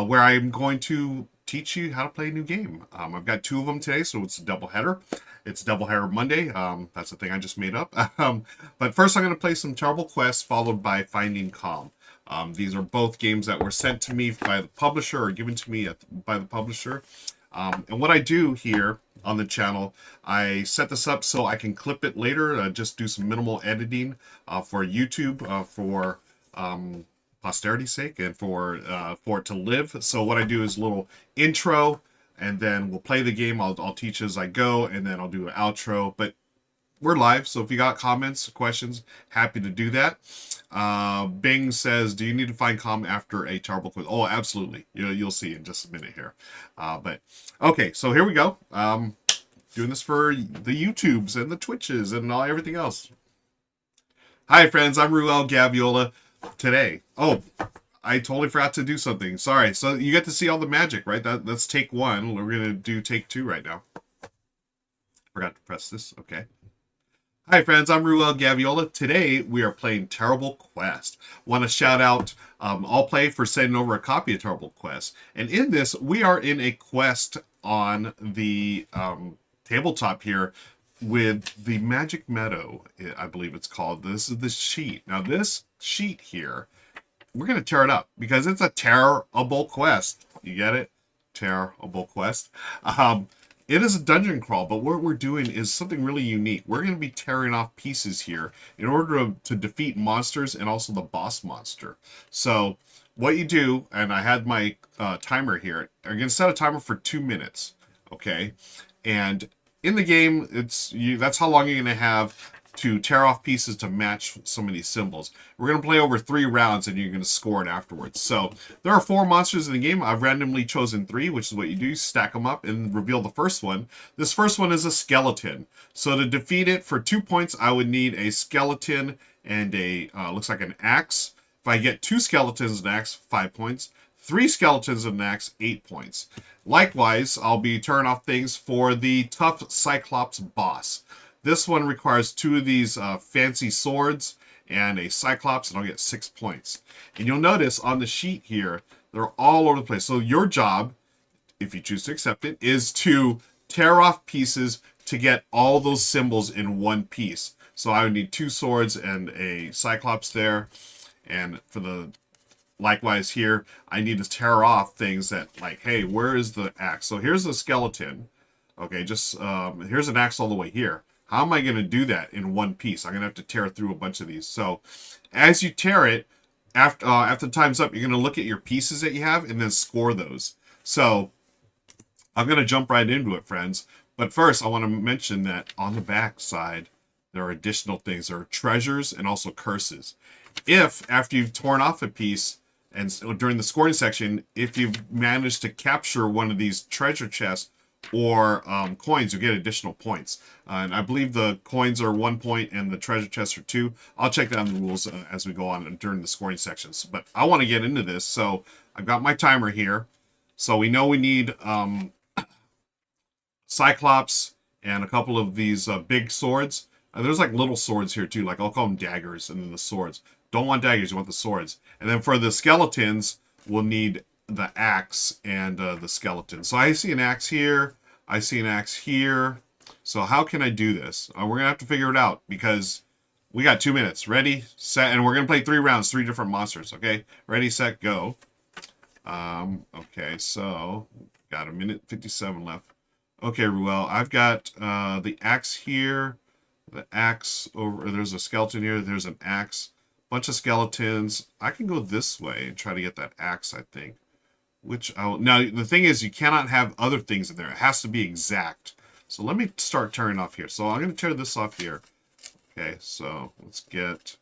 where I'm going to teach you how to play a new game. I've got two of them today, so it's a doubleheader. It's Doubleheader Monday. That's the thing I just made up. But first, I'm going to play some Tearable Quest, followed by Finding Calm. These are both games that were sent to me by the publisher or given to me by the publisher. And what I do here on the channel, I set this up so I can clip it later, just do some minimal editing for YouTube for posterity's sake and for it to live. So what I do is a little intro, and then we'll play the game. I'll teach as I go, and then I'll do an outro. But we're live, so if you got comments, questions, happy to do that. Bing says, do you need to find calm after a terrible quiz? Oh, absolutely. You'll see in just a minute here. But okay, so here we go. Doing this for the YouTubes and the Twitches and everything else. Hi, friends. I'm Ruel Gaviola. Today, I totally forgot to do something. Sorry. So you get to see all the magic, right? That's take one. We're going to do take two right now. Forgot to press this. Okay. Hi friends, I'm Ruel Gaviola. Today we are playing Tearable Quest. Want to shout out All Play for sending over a copy of Tearable Quest. And in this, we are in a quest on the tabletop here with the Magic Meadow, I believe it's called. This is the sheet. Now this sheet here, we're going to tear it up because it's a terrible quest. You get it? Terrible quest. It is a dungeon crawl, but what we're doing is something really unique. We're going to be tearing off pieces here in order to defeat monsters and also the boss monster. So what you do, and I had my timer here, I'm going to set a timer for 2 minutes, okay? And in the game, that's how long you're going to have to tear off pieces to match some of these symbols. We're going to play over 3 rounds and you're going to score it afterwards. So there are 4 monsters in the game. I've randomly chosen 3, which is what you do. Stack them up and reveal the first one. This first one is a skeleton. So to defeat it for 2 points, I would need a skeleton and a, looks like an axe. If I get 2 skeletons and an axe, 5 points. 3 skeletons and an axe, 8 points. Likewise, I'll be turning off things for the tough Cyclops boss. This one requires 2 of these fancy swords and a Cyclops, and I'll get 6 points. And you'll notice on the sheet here, they're all over the place. So your job, if you choose to accept it, is to tear off pieces to get all those symbols in one piece. So I would need 2 swords and a Cyclops there. And for the likewise here, I need to tear off things that, like, hey, where is the axe? So here's the skeleton. Okay, just here's an axe all the way here. How am I going to do that in one piece? I'm going to have to tear through a bunch of these. So as you tear it, after the time's up, you're going to look at your pieces that you have and then score those. So I'm going to jump right into it, friends. But first, I want to mention that on the back side, there are additional things. There are treasures and also curses. If, after you've torn off a piece, and during the scoring section, if you've managed to capture one of these treasure chests, or coins, you get additional points. And I believe the coins are 1 point and the treasure chests are 2. I'll check down the rules as we go on during the scoring sections. But I want to get into this, so I've got my timer here. So we know we need Cyclops and a couple of these big swords. There's like little swords here too, like I'll call them daggers, and then the swords. Don't want daggers, you want the swords. And then for the skeletons, we'll need the axe and the skeleton. So I see an axe here. I see an axe here. So how can I do this? We're going to have to figure it out because we got 2 minutes. Ready, set, and we're going to play 3 rounds, 3 different monsters. Okay, ready, set, go. Okay, so got 1:57 left. Okay, Ruel, I've got the axe here. The axe over, there's a skeleton here. There's an axe. Bunch of skeletons. I can go this way and try to get that axe, I think. Now, the thing is, you cannot have other things in there. It has to be exact. So let me start tearing off here. So I'm going to tear this off here. Okay, so let's get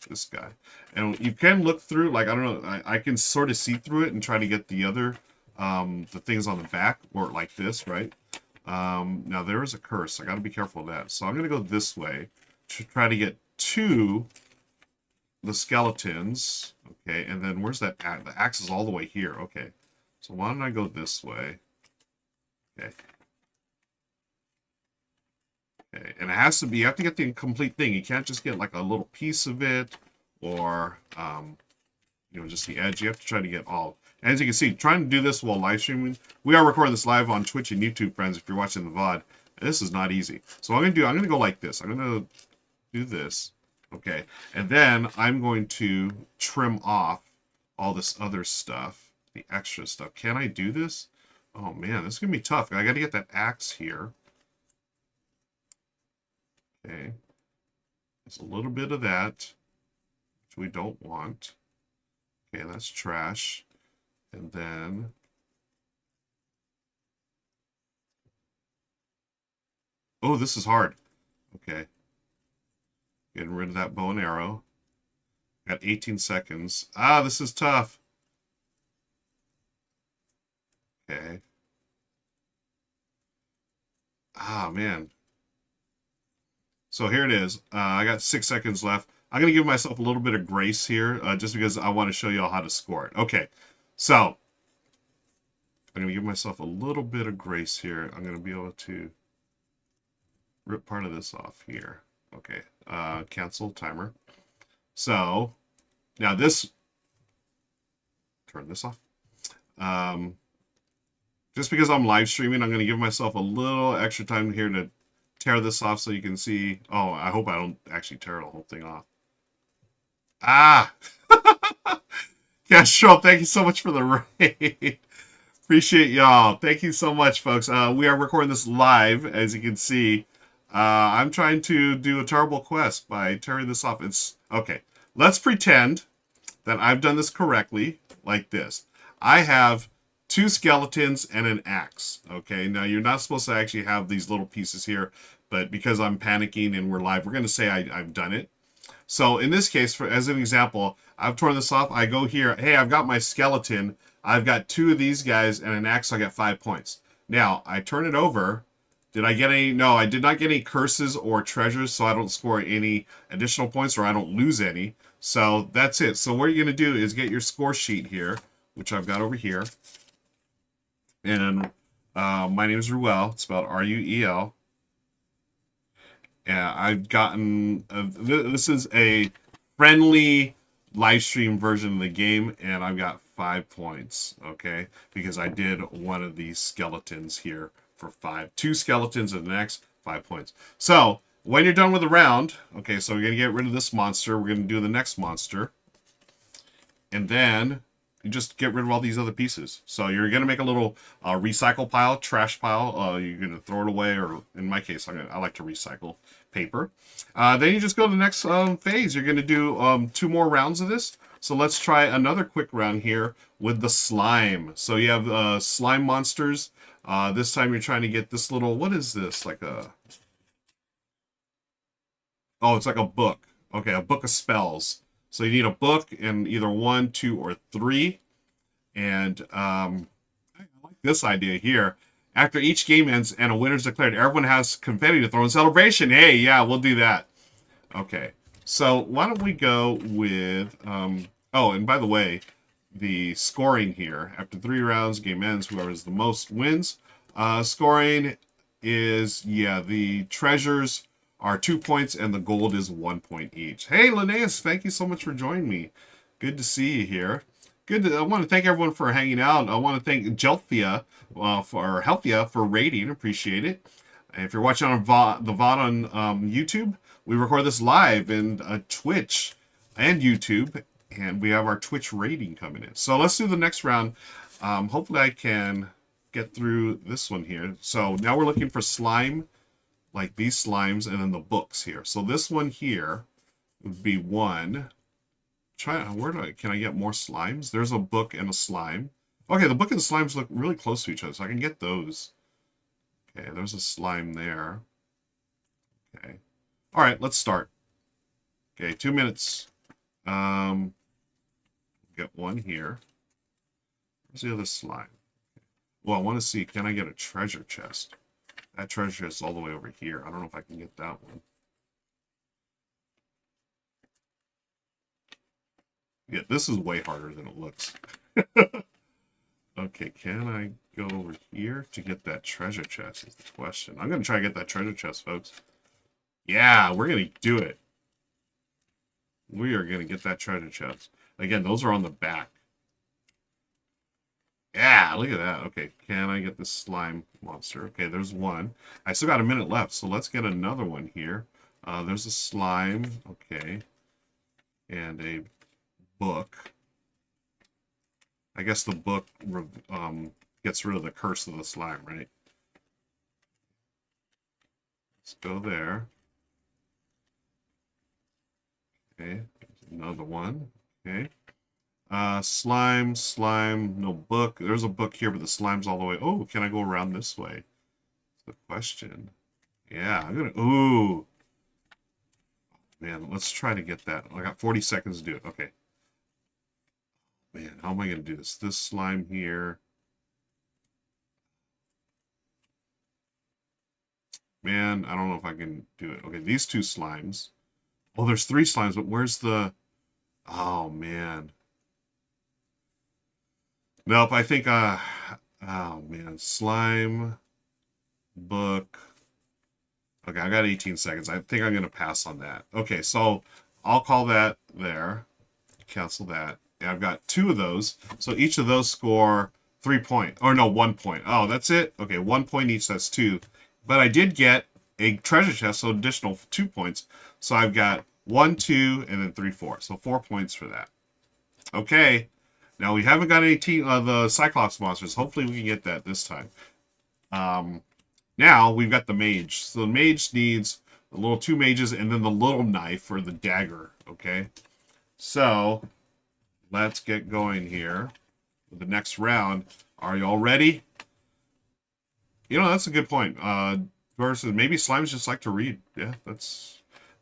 this guy. And you can look through, like, I don't know, I can sort of see through it and try to get the other, the things on the back, or like this, right? Now there is a curse. I got to be careful of that. So I'm going to go this way to try to get to the skeletons. Okay, and then where's that axe? The axe is all the way here. Okay, so why don't I go this way? Okay. Okay, and it has to be, you have to get the complete thing. You can't just get like a little piece of it or, you know, just the edge. You have to try to get all. And as you can see, trying to do this while live streaming, we are recording this live on Twitch and YouTube, friends, if you're watching the VOD. And this is not easy. So what I'm going to go like this. I'm going to do this. Okay. And then I'm going to trim off all this other stuff, the extra stuff. Can I do this? Oh, man, this is going to be tough. I got to get that axe here. Okay. There's a little bit of that, which we don't want. Okay, that's trash. And then oh, this is hard. Okay. Getting rid of that bow and arrow. Got 18 seconds. Ah, this is tough. Okay. Ah, man. So here it is. I got 6 seconds left. I'm going to give myself a little bit of grace here, just because I want to show you all how to score it. Okay, so I'm going to give myself a little bit of grace here. I'm going to be able to rip part of this off here. Okay, cancel timer. So now this, turn this off. Just because I'm live streaming, I'm going to give myself a little extra time here to tear this off so you can see. Oh, I hope I don't actually tear the whole thing off. Ah! Castro, thank you so much for the raid. Appreciate y'all. Thank you so much, folks. We are recording this live, as you can see. I'm trying to do a terrible quest by tearing this off. It's okay. Let's pretend that I've done this correctly, like this. I have 2 skeletons and an axe. Okay, now you're not supposed to actually have these little pieces here, but because I'm panicking and we're live, we're going to say I've done it. So in this case, as an example, I've torn this off. I go here. Hey, I've got my skeleton. I've got 2 of these guys and an axe. So I got 5 points. Now I turn it over. Did I get any? No, I did not get any curses or treasures, so I don't score any additional points or I don't lose any. So that's it. So what you're going to do is get your score sheet here, which I've got over here. And my name is Ruel. It's spelled R-U-E-L. Yeah, I've gotten, this is a friendly live stream version of the game, and I've got 5 points, okay? Because I did one of these skeletons here for 5. 2 skeletons and the next 5 points. So, when you're done with the round, okay, so we're going to get rid of this monster. We're going to do the next monster. And then you just get rid of all these other pieces. So you're going to make a little recycle pile, trash pile. You're going to throw it away, or in my case, I like to recycle paper. Then you just go to the next phase. You're going to do 2 more rounds of this. So let's try another quick round here with the slime. So you have slime monsters. This time you're trying to get this little, what is this? Like a, oh, it's like a book. Okay, a book of spells. So you need a book in either 1, 2, or 3. And I like this idea here. After each game ends and a winner's declared, everyone has confetti to throw in celebration. Hey, yeah, we'll do that. Okay, so why don't we go with... oh, and by the way, the scoring here. After 3 rounds, game ends. Whoever has the most wins. Scoring is, yeah, the treasures are 2 points and the gold is 1 point each. Hey, Linnaeus, thank you so much for joining me. Good to see you here. I want to thank everyone for hanging out. I want to thank Jelthia for Healthia for rating. Appreciate it. And if you're watching on the VOD on YouTube, we record this live in Twitch and YouTube, and we have our Twitch rating coming in. So let's do the next round. Hopefully I can get through this one here. So now we're looking for slime, like these slimes, and then the books here. So this one here would be 1. Can I get more slimes? There's a book and a slime. Okay, the book and the slimes look really close to each other, so I can get those. Okay, there's a slime there. Okay. All right, let's start. Okay, 2 minutes. Get 1 here. Where's the other slime? Well, I want to see, can I get a treasure chest? That treasure is all the way over here. I don't know if I can get that one. Yeah, this is way harder than it looks. Okay, can I go over here to get that treasure chest is the question. I'm going to try to get that treasure chest, folks. Yeah, we're going to do it. We are going to get that treasure chest. Again, those are on the back. Yeah, look at that. Okay, can I get this slime monster? Okay, there's one. I still got a minute left, so let's get another one here. There's a slime. Okay. And a book. I guess the book gets rid of the curse of the slime, right? Let's go there. Okay, another one. Okay. Slime, no book. There's a book here, but the slime's all the way. Oh, can I go around this way? That's the question. Yeah, I'm gonna. Ooh. Man, let's try to get that. I got 40 seconds to do it. Okay. Man, how am I gonna do this? This slime here. Man, I don't know if I can do it. Okay, these two slimes. Oh, there's 3 slimes, but where's the... Oh, man. Nope, I think, oh, man. Slime, book. Okay, I got 18 seconds. I think I'm going to pass on that. Okay, so I'll call that there. Cancel that. And I've got 2 of those. So each of those score 3 points. Or no, 1 point. Oh, that's it? Okay, 1 point each. That's 2. But I did get a treasure chest, so additional 2 points. So I've got 1, 2, and then 3, 4. So 4 points for that. Okay. Now we haven't got any the Cyclops monsters. Hopefully we can get that this time. Now we've got the mage. So the mage needs the little 2 mages and then the little knife or the dagger. Okay. So let's get going here with the next round. Are you all ready? You know, that's a good point. Versus maybe slimes just like to read. Yeah,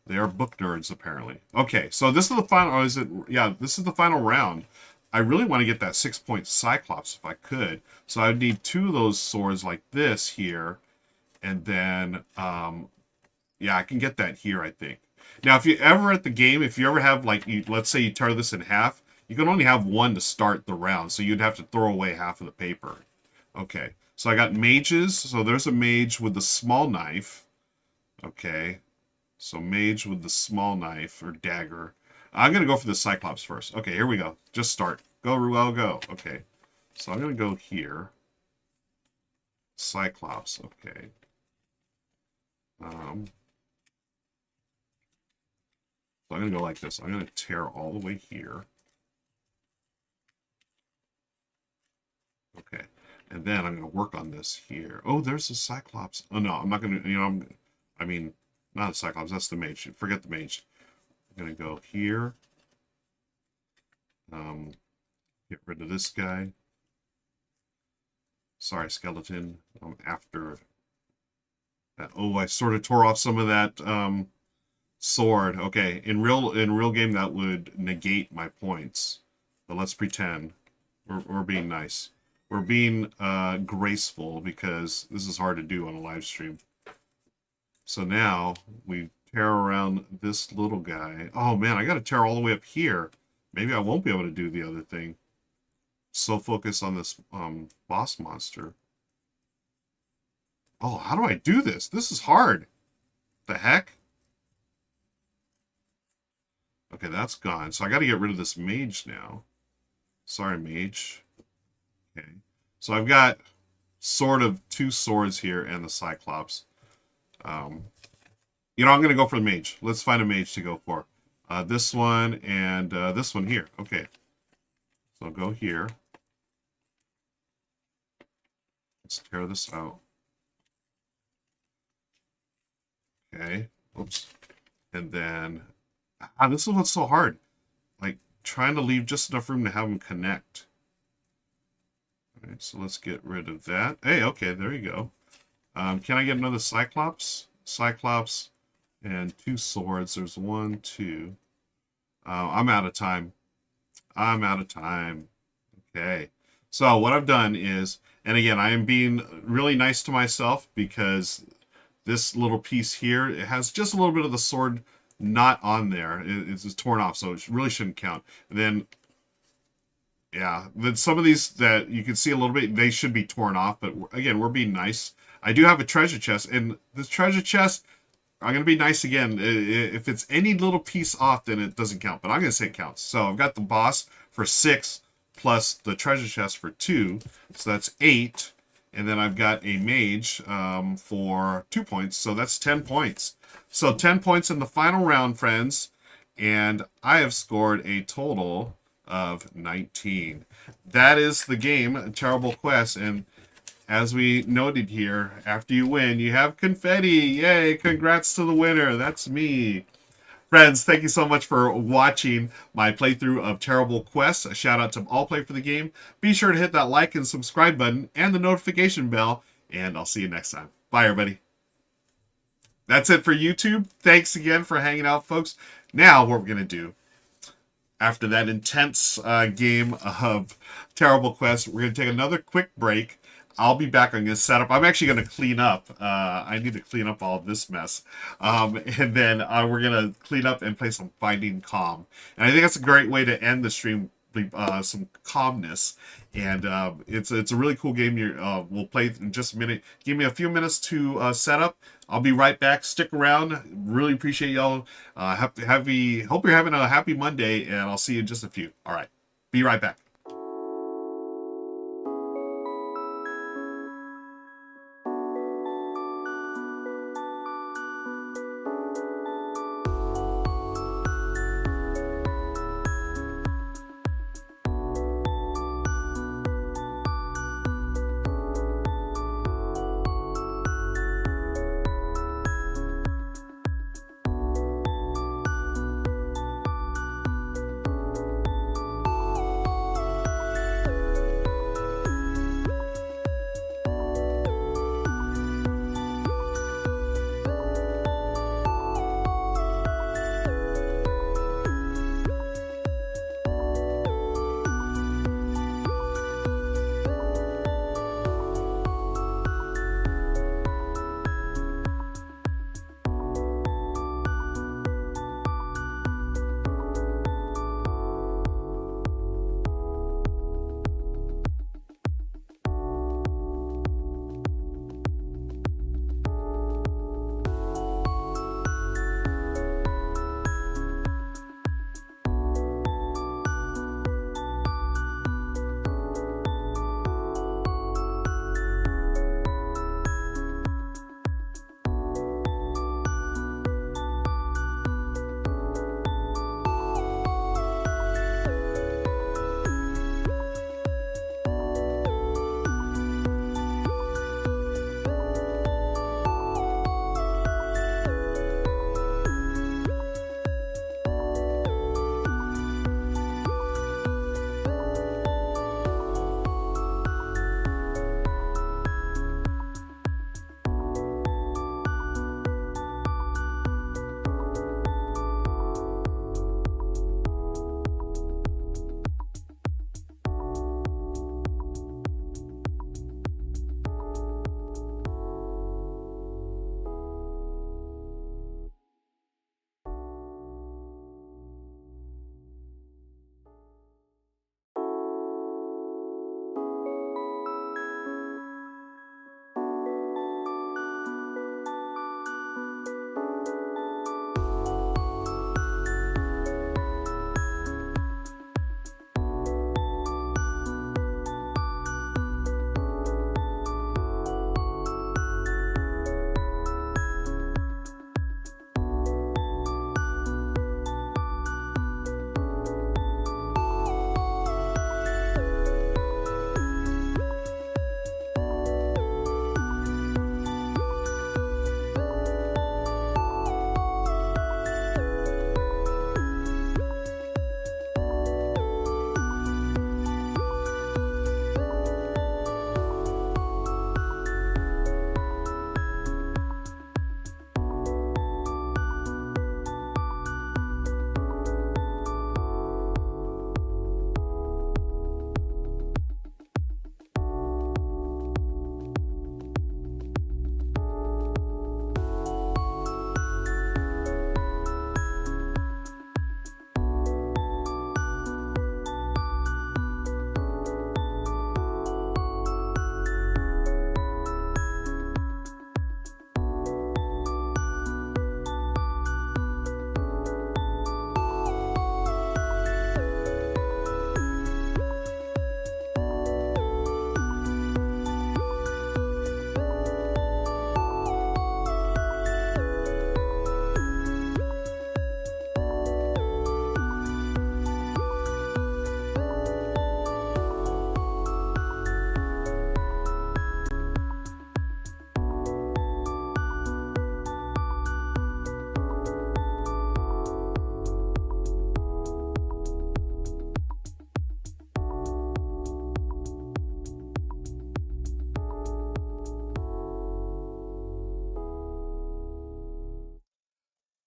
they are book nerds apparently. Okay, so this is the final. Or is it? Yeah, this is the final round. I really want to get that 6-point Cyclops if I could. So I would need 2 of those swords like this here, and then yeah, I can get that here. I think. Now, if you ever at the game, if you ever have like, let's say you tear this in half, you can only have 1 to start the round, so you'd have to throw away half of the paper. Okay. So I got mages. So there's a mage with the small knife. Okay. So mage with the small knife or dagger. I'm going to go for the Cyclops first. Okay, here we go. Just start. Go, Ruel, go. Okay. So I'm going to go here. Cyclops. Okay. So I'm going to go like this. I'm going to tear all the way here. Okay. And then I'm going to work on this here. Oh, there's a Cyclops. Oh, no, I'm not going to, you know, I mean, not a Cyclops. That's the mage. Forget the mage. I'm going to go here. Get rid of this guy. Sorry, skeleton. I'm after that. Oh, I sort of tore off some of that sword. Okay, in real game, that would negate my points. But let's pretend. We're being nice. We're being graceful because this is hard to do on a live stream. So now we tear around this little guy. Oh man, I got to tear all the way up here. Maybe I won't be able to do the other thing. So focus on this boss monster. Oh, how do I do this? This is hard. The heck? Okay, that's gone. So I got to get rid of this mage now. Sorry, mage. Okay. So I've got sort of 2 swords here and the Cyclops. You know, I'm going to go for the mage. Let's find a mage to go for. This one and this one here. Okay. So go here. Let's tear this out. Okay. Oops. And then... this is what's so hard. Like, trying to leave just enough room to have them connect. Alright, so let's get rid of that. Hey, okay, there you go. Can I get another Cyclops? Cyclops and 2 swords. There's 1, 2. I'm out of time. I'm out of time. Okay. So what I've done is, and again, I am being really nice to myself because this little piece here, it has just a little bit of the sword not on there. It's just torn off, so it really shouldn't count. And then, yeah, then some of these that you can see a little bit, they should be torn off. But again, we're being nice. I do have a treasure chest, and this treasure chest, I'm going to be nice again. If it's any little piece off, then it doesn't count. But I'm going to say it counts. So I've got the boss for 6 plus the treasure chest for 2. So that's 8. And then I've got a mage for 2 points. So that's 10 points. So 10 points in the final round, friends. And I have scored a total of 19. That is the game, Terrible Quest. And as we noted here, after you win, you have confetti. Yay, congrats to the winner. That's me. Friends, thank you so much for watching my playthrough of Terrible Quest. A shout out to all play for the game. Be sure to hit that like and subscribe button and the notification bell, and I'll see you next time. Bye, everybody. That's it for YouTube. Thanks again for hanging out, folks. Now, what we're going to do, after that intense game of Terrible Quest, we're going to take another quick break. I'll be back. I'm going to set up. I'm actually going to clean up. I need to clean up all of this mess. And then we're going to clean up and play some Finding Calm. And I think that's a great way to end the stream, some calmness. And it's a really cool game. We'll play in just a minute. Give me a few minutes to set up. I'll be right back. Stick around. Really appreciate y'all. Hope you're having a happy Monday, and I'll see you in just a few. All right. Be right back.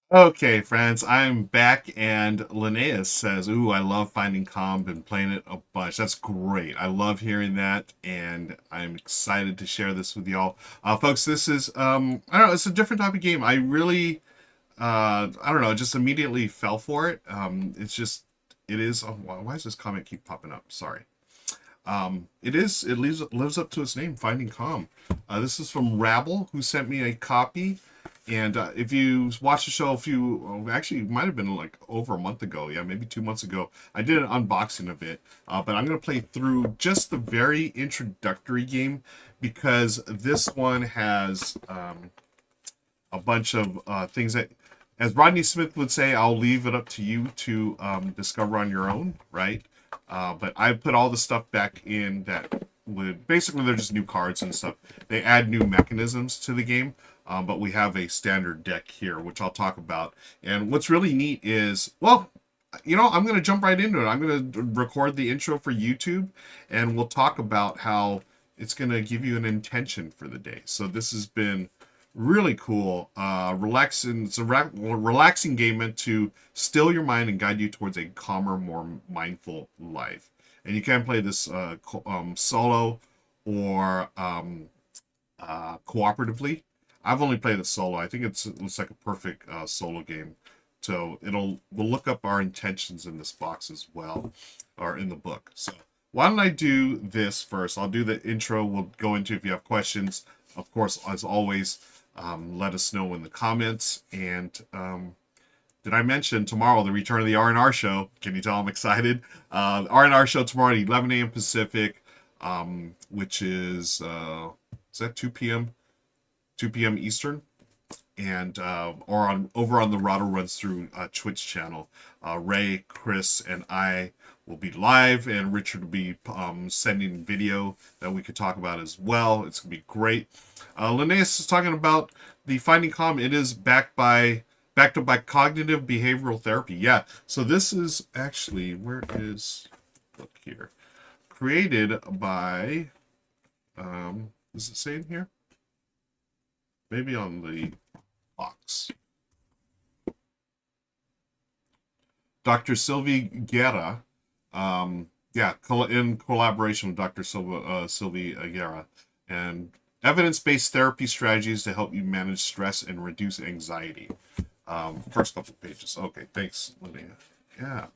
Okay, friends, I'm back, and Linnaeus says, "Ooh, I love Finding Calm. Been playing it a bunch. That's great. I love hearing that, and I'm excited to share this with y'all, folks. This is I don't know. It's a different type of game. I really, I don't know, just immediately fell for it. It's just, it is. Oh, why does this comment keep popping up? Sorry. It lives up to its name, Finding Calm. This is from Rabble, who sent me a copy. And if you watched the show a few, actually, it might have been like over a month ago. Yeah, maybe 2 months ago. I did an unboxing of it. But I'm going to play through just the very introductory game because this one has a bunch of things that, as Rodney Smith would say, I'll leave it up to you to discover on your own, right? But I put all the stuff back in that would, basically, they're just new cards and stuff. They add new mechanisms to the game, but we have a standard deck here, which I'll talk about. And what's really neat is, well, I'm going to jump right into it. I'm going to record the intro for YouTube, and we'll talk about how it's going to give you an intention for the day. So this has been really cool. Relaxing. It's a relaxing game meant to still your mind and guide you towards a calmer, more mindful life. And you can play this solo or cooperatively. I've only played it solo. I think it looks like a perfect solo game. So we'll look up our intentions in this box as well, or in the book. So why don't I do this first? I'll do the intro. We'll go into, if you have questions, of course, as always, let us know in the comments. And did I mention tomorrow the return of the R&R show? Can you tell I'm excited? The R&R show tomorrow at 11 a.m. Pacific, which is that 2 p.m. 2 p.m. Eastern, and or over on the Rado Runs Through Twitch channel. Ray, Chris, and I will be live, and Richard will be sending video that we could talk about as well. It's gonna be great. Linnaeus is talking about the Finding Calm. It is backed up by cognitive behavioral therapy. Yeah. So this is actually, where is, look here, created by, does it say in here? Maybe on the box. Dr. Sylvie Guerra, in collaboration with Dr. Sylvie Guerra, and evidence-based therapy strategies to help you manage stress and reduce anxiety. First couple of pages. Okay, thanks, Lydia. Yeah.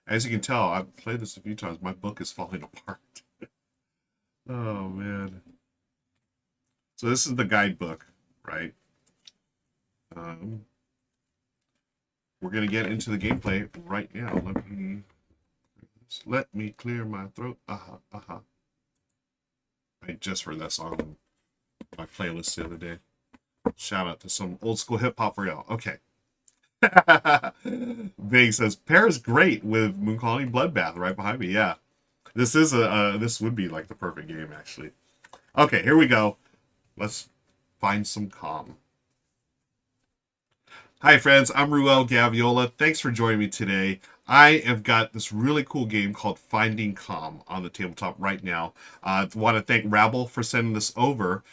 As you can tell, I've played this a few times. My book is falling apart. Oh, man. So this is the guidebook, right? We're going to get into the gameplay right now. Let me clear my throat. I just heard that song on my playlist the other day. Shout out to some old school hip hop for y'all. Okay. Big says Paris great with Moon Colony Bloodbath right behind me. Yeah. This is this would be like the perfect game actually. Okay, here we go. Let's find some calm. Hi friends, I'm Ruel Gaviola. Thanks for joining me today. I have got this really cool game called Finding Calm on the tabletop right now. I want to thank Rabble for sending this over.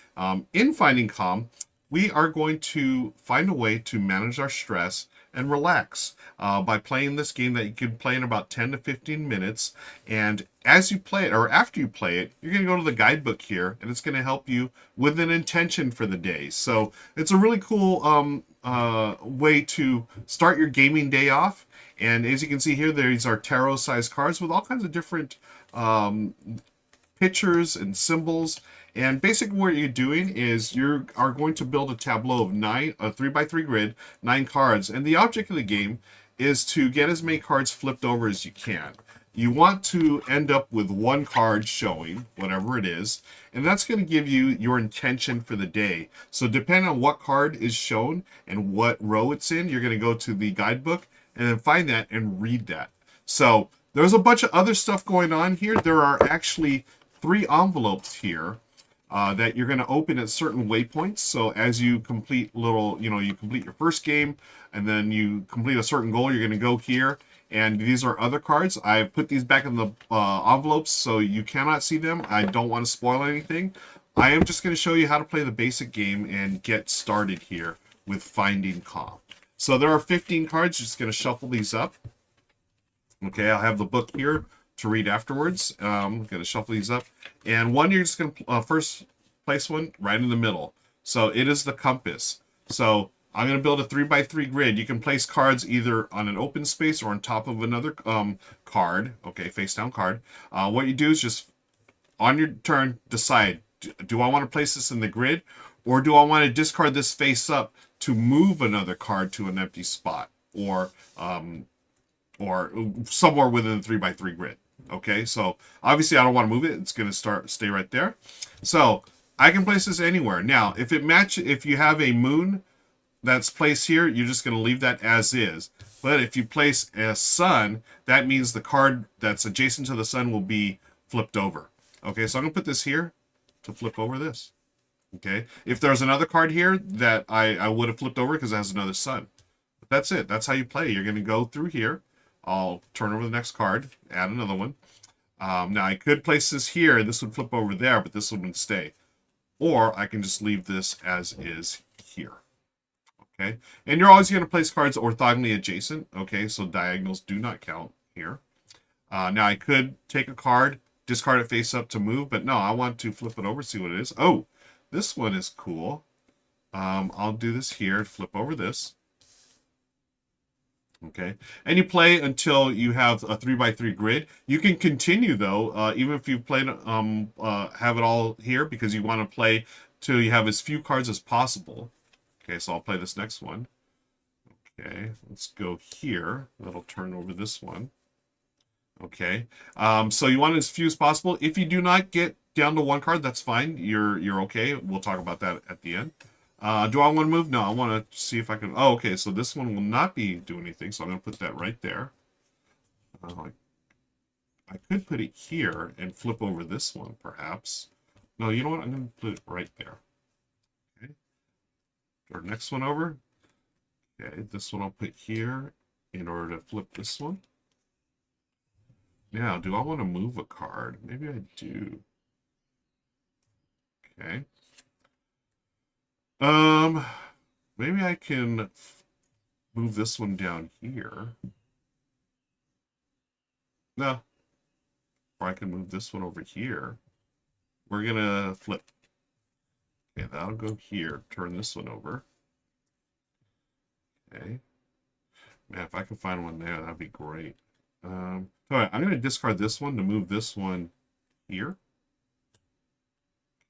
In Finding Calm, we are going to find a way to manage our stress and relax by playing this game that you can play in about 10 to 15 minutes. And as you play it, or after you play it, you're going to go to the guidebook here, and it's going to help you with an intention for the day. So it's a really cool way to start your gaming day off. And as you can see here, these are tarot-sized cards with all kinds of different pictures and symbols. And basically what you're doing is you are going to build a tableau of a 3x3 grid, 9 cards. And the object of the game is to get as many cards flipped over as you can. You want to end up with one card showing, whatever it is, and that's going to give you your intention for the day. So depending on what card is shown and what row it's in, you're going to go to the guidebook and then find that and read that. So there's a bunch of other stuff going on here. There are actually 3 envelopes here that you're going to open at certain waypoints. So as you complete you complete your first game and then you complete a certain goal, you're going to go here. And these are other cards. I've put these back in the envelopes so you cannot see them. I don't want to spoil anything. I am just going to show you how to play the basic game and get started here with Finding Calm. So there are 15 cards. Just going to shuffle these up. Okay, I'll have the book here to read afterwards. I'm going to shuffle these up. And one, you're just going to first place one right in the middle. So it is the compass. So I'm going to build a 3x3 grid. You can place cards either on an open space or on top of another card. Okay, face down card. What you do is just, on your turn, decide, do I want to place this in the grid? Or do I want to discard this face up to move another card to an empty spot? Or somewhere within the 3x3 grid. Okay, so obviously I don't want to move it. It's going to stay right there. So I can place this anywhere. Now, if you have a moon that's placed here, you're just going to leave that as is. But if you place a sun, that means the card that's adjacent to the sun will be flipped over. Okay, so I'm going to put this here to flip over this. Okay, if there's another card here that I would have flipped over because it has another sun. But that's it. That's how you play. You're going to go through here. I'll turn over the next card, add another one. Now, I could place this here. This would flip over there, but this one would stay. Or I can just leave this as is here. Okay, and you're always going to place cards orthogonally adjacent. Okay, so diagonals do not count here. Now, I could take a card, discard it face up to move, but no, I want to flip it over, see what it is. Oh, this one is cool. I'll do this here, flip over this. Okay, and you play until you have a 3x3 grid. You can continue though, even if you played have it all here, because you want to play till you have as few cards as possible. Okay, so I'll play this next one. Okay, let's go here. That'll turn over this one. Okay, so you want as few as possible. If you do not get down to one card, that's fine. You're okay. We'll talk about that at the end. Do I want to move? No, I want to see if I can... Oh, okay, so this one will not be doing anything, so I'm going to put that right there. I could put it here and flip over this one, perhaps. No, you know what? I'm going to put it right there. Okay. Our next one over. Okay, this one I'll put here in order to flip this one. Now, do I want to move a card? Maybe I do. Okay. Maybe I can move this one down here. No. Or I can move this one over here. We're gonna flip. Okay, that'll go here. Turn this one over. Okay. Man, if I can find one there, that'd be great. All right, I'm gonna discard this one to move this one here.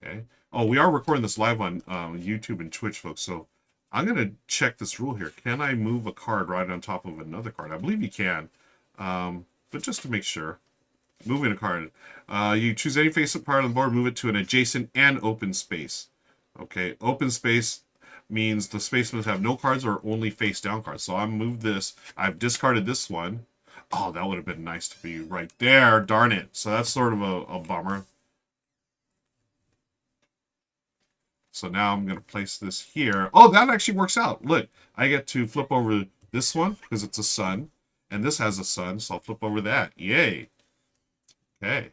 Okay. Oh, we are recording this live on YouTube and Twitch, folks, so I'm going to check this rule here. Can I move a card right on top of another card? I believe you can, but just to make sure. Moving a card. You choose any face-up part on the board, move it to an adjacent and open space. Okay, open space means the space must have no cards or only face-down cards. So I moved this. I've discarded this one. Oh, that would have been nice to be right there. Darn it. So that's sort of a bummer. So now I'm going to place this here. Oh, that actually works out. Look, I get to flip over this one because it's a sun. And this has a sun, so I'll flip over that. Yay. Okay.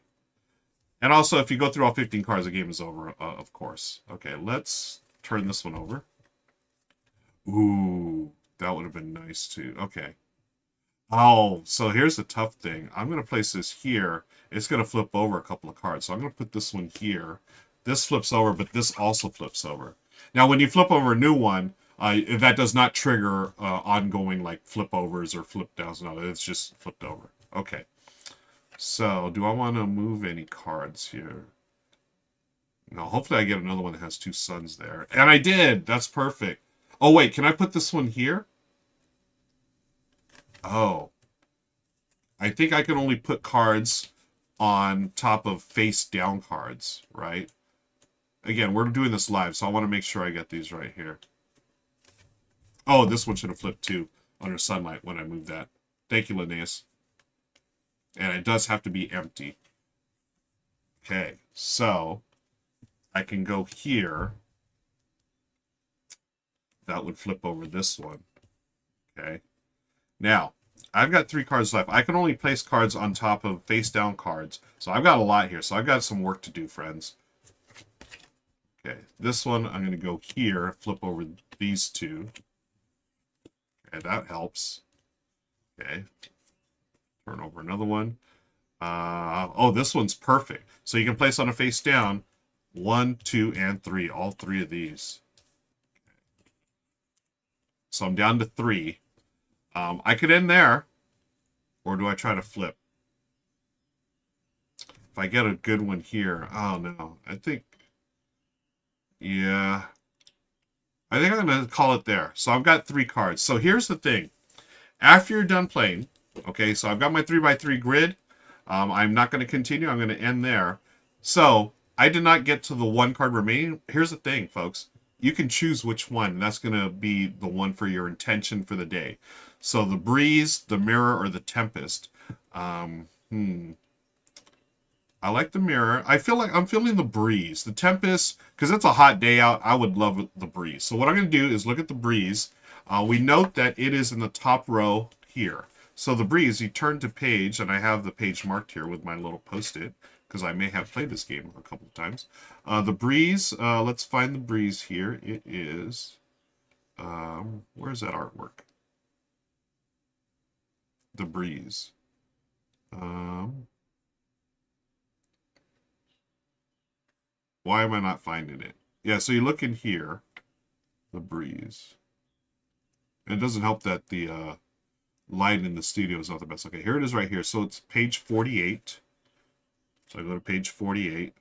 And also, if you go through all 15 cards, the game is over, of course. Okay, let's turn this one over. Ooh, that would have been nice too. Okay. Oh, so here's the tough thing. I'm going to place this here. It's going to flip over a couple of cards. So I'm going to put this one here. This flips over, but this also flips over. Now, when you flip over a new one, that does not trigger ongoing like flip overs or flip downs. No, it's just flipped over. Okay. So, do I want to move any cards here? No, hopefully I get another one that has two suns there. And I did! That's perfect. Oh, wait, can I put this one here? Oh. I think I can only put cards on top of face-down cards, right? Again, we're doing this live, so I want to make sure I get these right here. Oh, this one should have flipped too under sunlight when I moved that. Thank you, Linnaeus. And it does have to be empty. Okay, so I can go here. That would flip over this one. Okay. Now, I've got 3 cards left. I can only place cards on top of face-down cards. So I've got a lot here. So I've got some work to do, friends. Okay, this one I'm going to go here, flip over these two. Okay, that helps. Okay. Turn over another one. Oh, this one's perfect. So you can place on a face down 1, 2, and 3. All 3 of these. So I'm down to 3. I could end there. Or do I try to flip? If I get a good one here. Oh, no. I think... Yeah. I think I'm going to call it there. So I've got 3 cards. So here's the thing. After you're done playing, okay, so I've got my 3x3 grid. I'm not going to continue. I'm going to end there. So I did not get to the 1 card remaining. Here's the thing, folks. You can choose which one. That's going to be the one for your intention for the day. So the breeze, the mirror, or the tempest. I like the mirror. I feel like I'm feeling the breeze. The tempest, because it's a hot day out, I would love the breeze. So what I'm going to do is look at the breeze. We note that it is in the top row here. So the breeze, you turn to page, and I have the page marked here with my little post-it, because I may have played this game a couple of times. The breeze, let's find the breeze here. It is, where's that artwork? The breeze. Why am I not finding it? Yeah, so you look in here, the breeze. And it doesn't help that the light in the studio is not the best. Okay, here it is right here. So it's page 48. So I go to page 48.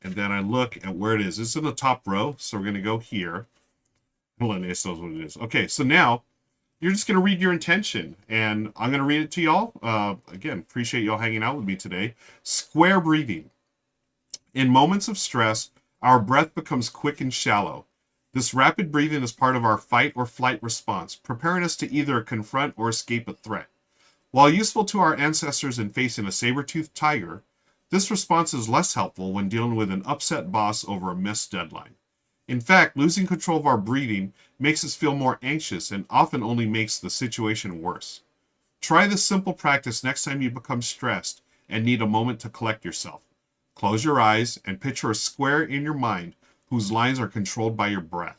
And then I look at where it is. It's in the top row. So we're going to go here. Linnaeus knows what it is. Okay, so now you're just going to read your intention. And I'm going to read it to y'all. Again, appreciate y'all hanging out with me today. Square breathing. In moments of stress, our breath becomes quick and shallow. This rapid breathing is part of our fight or flight response, preparing us to either confront or escape a threat. While useful to our ancestors in facing a saber-toothed tiger, this response is less helpful when dealing with an upset boss over a missed deadline. In fact, losing control of our breathing makes us feel more anxious and often only makes the situation worse. Try this simple practice next time you become stressed and need a moment to collect yourself. Close your eyes and picture a square in your mind whose lines are controlled by your breath.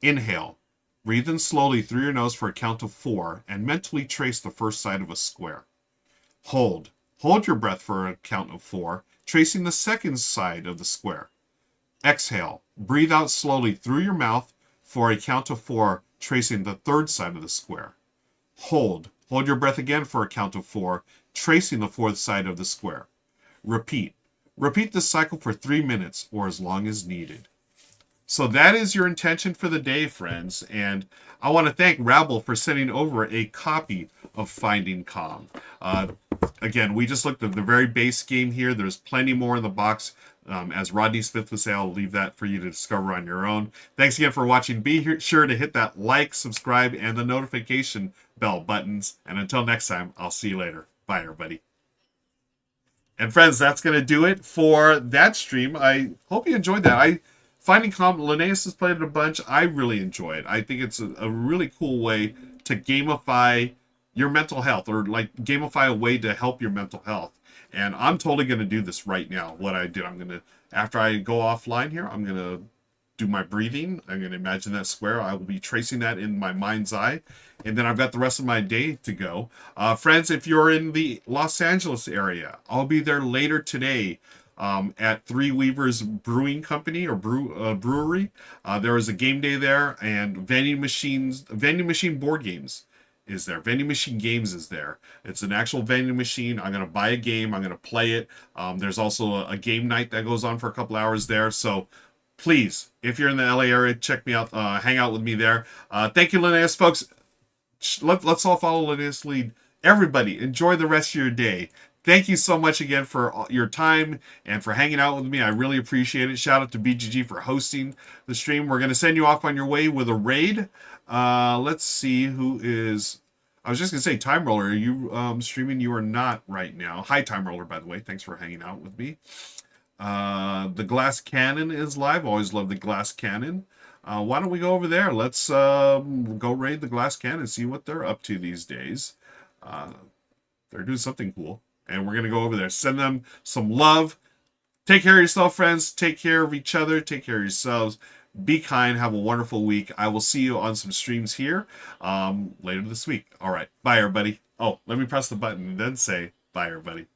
Inhale. Breathe in slowly through your nose for a count of 4 and mentally trace the first side of a square. Hold. Hold your breath for a count of 4, tracing the second side of the square. Exhale. Breathe out slowly through your mouth for a count of 4, tracing the third side of the square. Hold. Hold your breath again for a count of 4, tracing the fourth side of the square. Repeat. Repeat this cycle for 3 minutes or as long as needed. So that is your intention for the day, friends. And I want to thank Rabble for sending over a copy of Finding Calm. Again, we just looked at the very base game here. There's plenty more in the box. As Rodney Smith would say, I'll leave that for you to discover on your own. Thanks again for watching. Be sure to hit that like, subscribe, and the notification bell buttons. And until next time, I'll see you later. Bye, everybody. And friends, that's going to do it for that stream. I hope you enjoyed that. Finding Calm, Linnaeus has played it a bunch. I really enjoy it. I think it's a really cool way to gamify your mental health, or like gamify a way to help your mental health. And I'm totally going to do this right now. What I did, I'm going to, after I go offline here, I'm going to do my breathing. I'm going to imagine that square. I will be tracing that in my mind's eye. And then I've got the rest of my day to go. Friends, if you're in the Los Angeles area, I'll be there later today at Three Weavers Brewing Company or brewery. There is a game day there, and vending machine board games is there. Vending machine games is there. It's an actual vending machine. I'm going to buy a game. I'm going to play it. There's also a game night that goes on for a couple hours there. So please, if you're in the LA area, check me out. Hang out with me there. Thank you, Linnaeus, folks. Let's all follow Linnaeus' lead. Everybody, enjoy the rest of your day. Thank you so much again for your time and for hanging out with me. I really appreciate it. Shout out to BGG for hosting the stream. We're going to send you off on your way with a raid. Let's see who is... I was just going to say, Time Roller, are you streaming? You are not right now. Hi, Time Roller, by the way. Thanks for hanging out with me. The Glass Cannon is live. Always love the Glass Cannon. Why don't we go over there? Let's go raid the Glass Cannon and see what they're up to these days. They're doing something cool. And we're going to go over there. Send them some love. Take care of yourself, friends. Take care of each other. Take care of yourselves. Be kind. Have a wonderful week. I will see you on some streams here later this week. All right. Bye, everybody. Oh, let me press the button and then say bye, everybody.